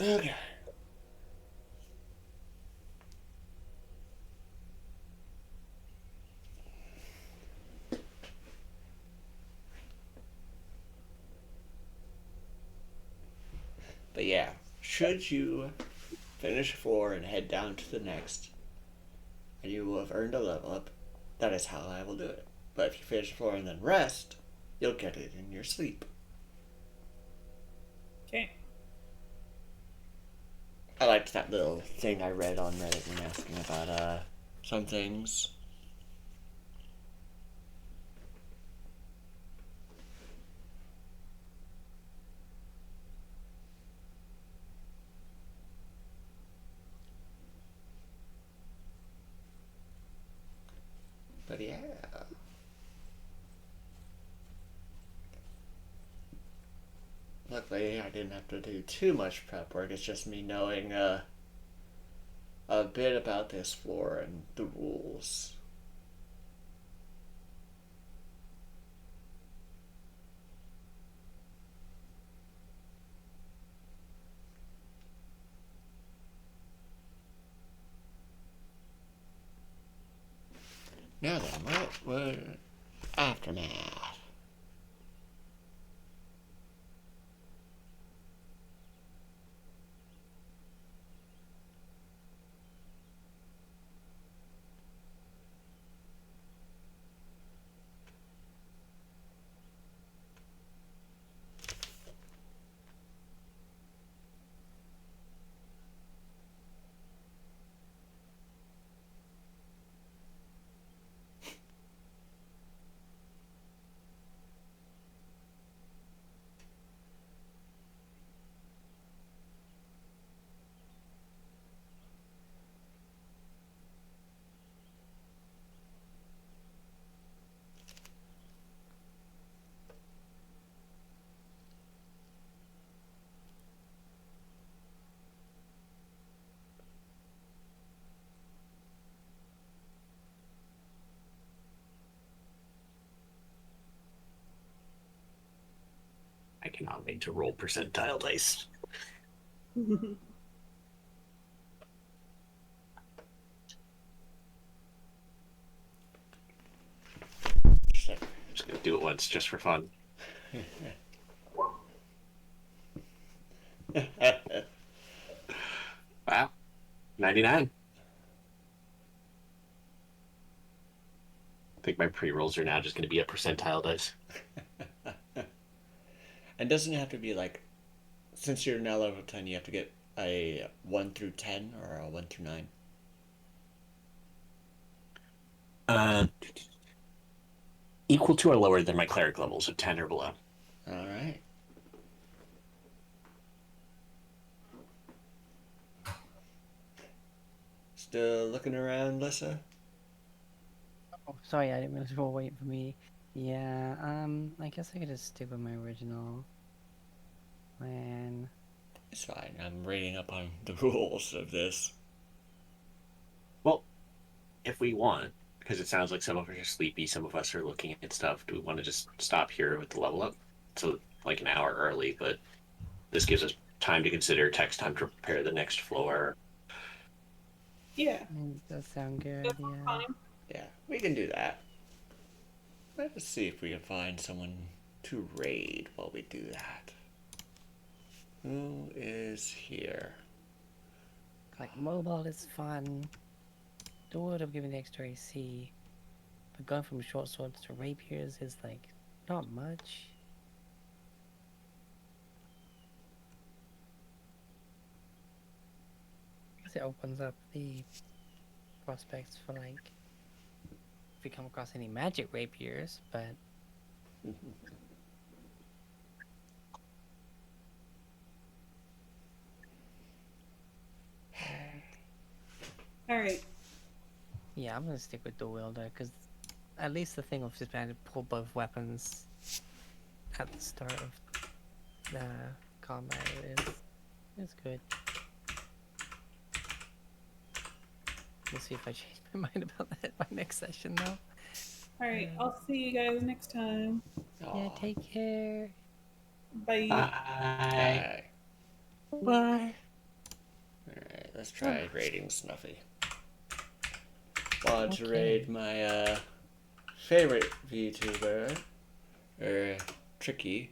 Okay. But yeah, should you finish a floor and head down to the next, and you will have earned a level up, that is how I will do it. But if you finish a floor and then rest, you'll get it in your sleep. Okay. I liked that little thing I read on Reddit when asking about some things. But yeah. Luckily, I didn't have to do too much prep work. It's just me knowing a bit about this floor and the rules. Now then, what would aftermath? I cannot wait to roll percentile dice. I'm just gonna do it once just for fun. Wow. 99. I think my pre-rolls are now just going to be a percentile dice. And doesn't it have to be like, since you're now level 10, you have to get a 1 through 10 or a 1 through 9? Equal to or lower than my cleric levels of 10 or below. Alright. Still looking around, Lissa? Oh, sorry, I didn't realize you were waiting for me. Yeah, I guess I could just stick with my original plan. It's fine. I'm reading up on the rules of this. Well, if we want, because it sounds like some of us are sleepy, some of us are looking at stuff, do we want to just stop here with the level up? So, like an hour early, but this gives us time to consider, text time to prepare the next floor. Yeah. It does sound good, That's yeah. fine. Yeah, we can do that. Let's see if we can find someone to raid while we do that. Who is here? Like, mobile is fun. It would have given the extra AC. But going from short swords to rapiers is, like, not much. I guess it opens up the prospects for, like, if we come across any magic rapiers, but All right. yeah, I'm gonna stick with dual wielder because at least the thing of just being able to pull both weapons at the start of the combat is good. We'll see if I change my mind about that by next session though. All right. I'll see you guys next time. Yeah, Aw. take care. Bye. Bye. Bye. Alright, let's try raiding Snuffy. Want to Okay. raid my favorite VTuber, Tricky.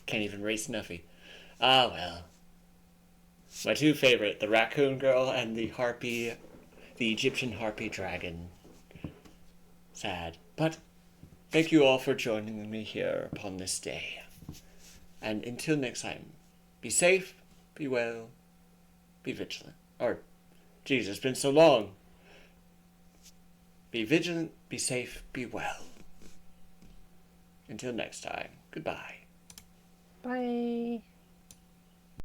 Can't even raid Snuffy. Ah well. My two favorite, the raccoon girl and the harpy, the Egyptian harpy dragon. Sad. But thank you all for joining me here upon this day. And until next time, be safe, be well, be vigilant. Or, geez, it's been so long. Be vigilant, be safe, be well. Until next time, goodbye. Bye.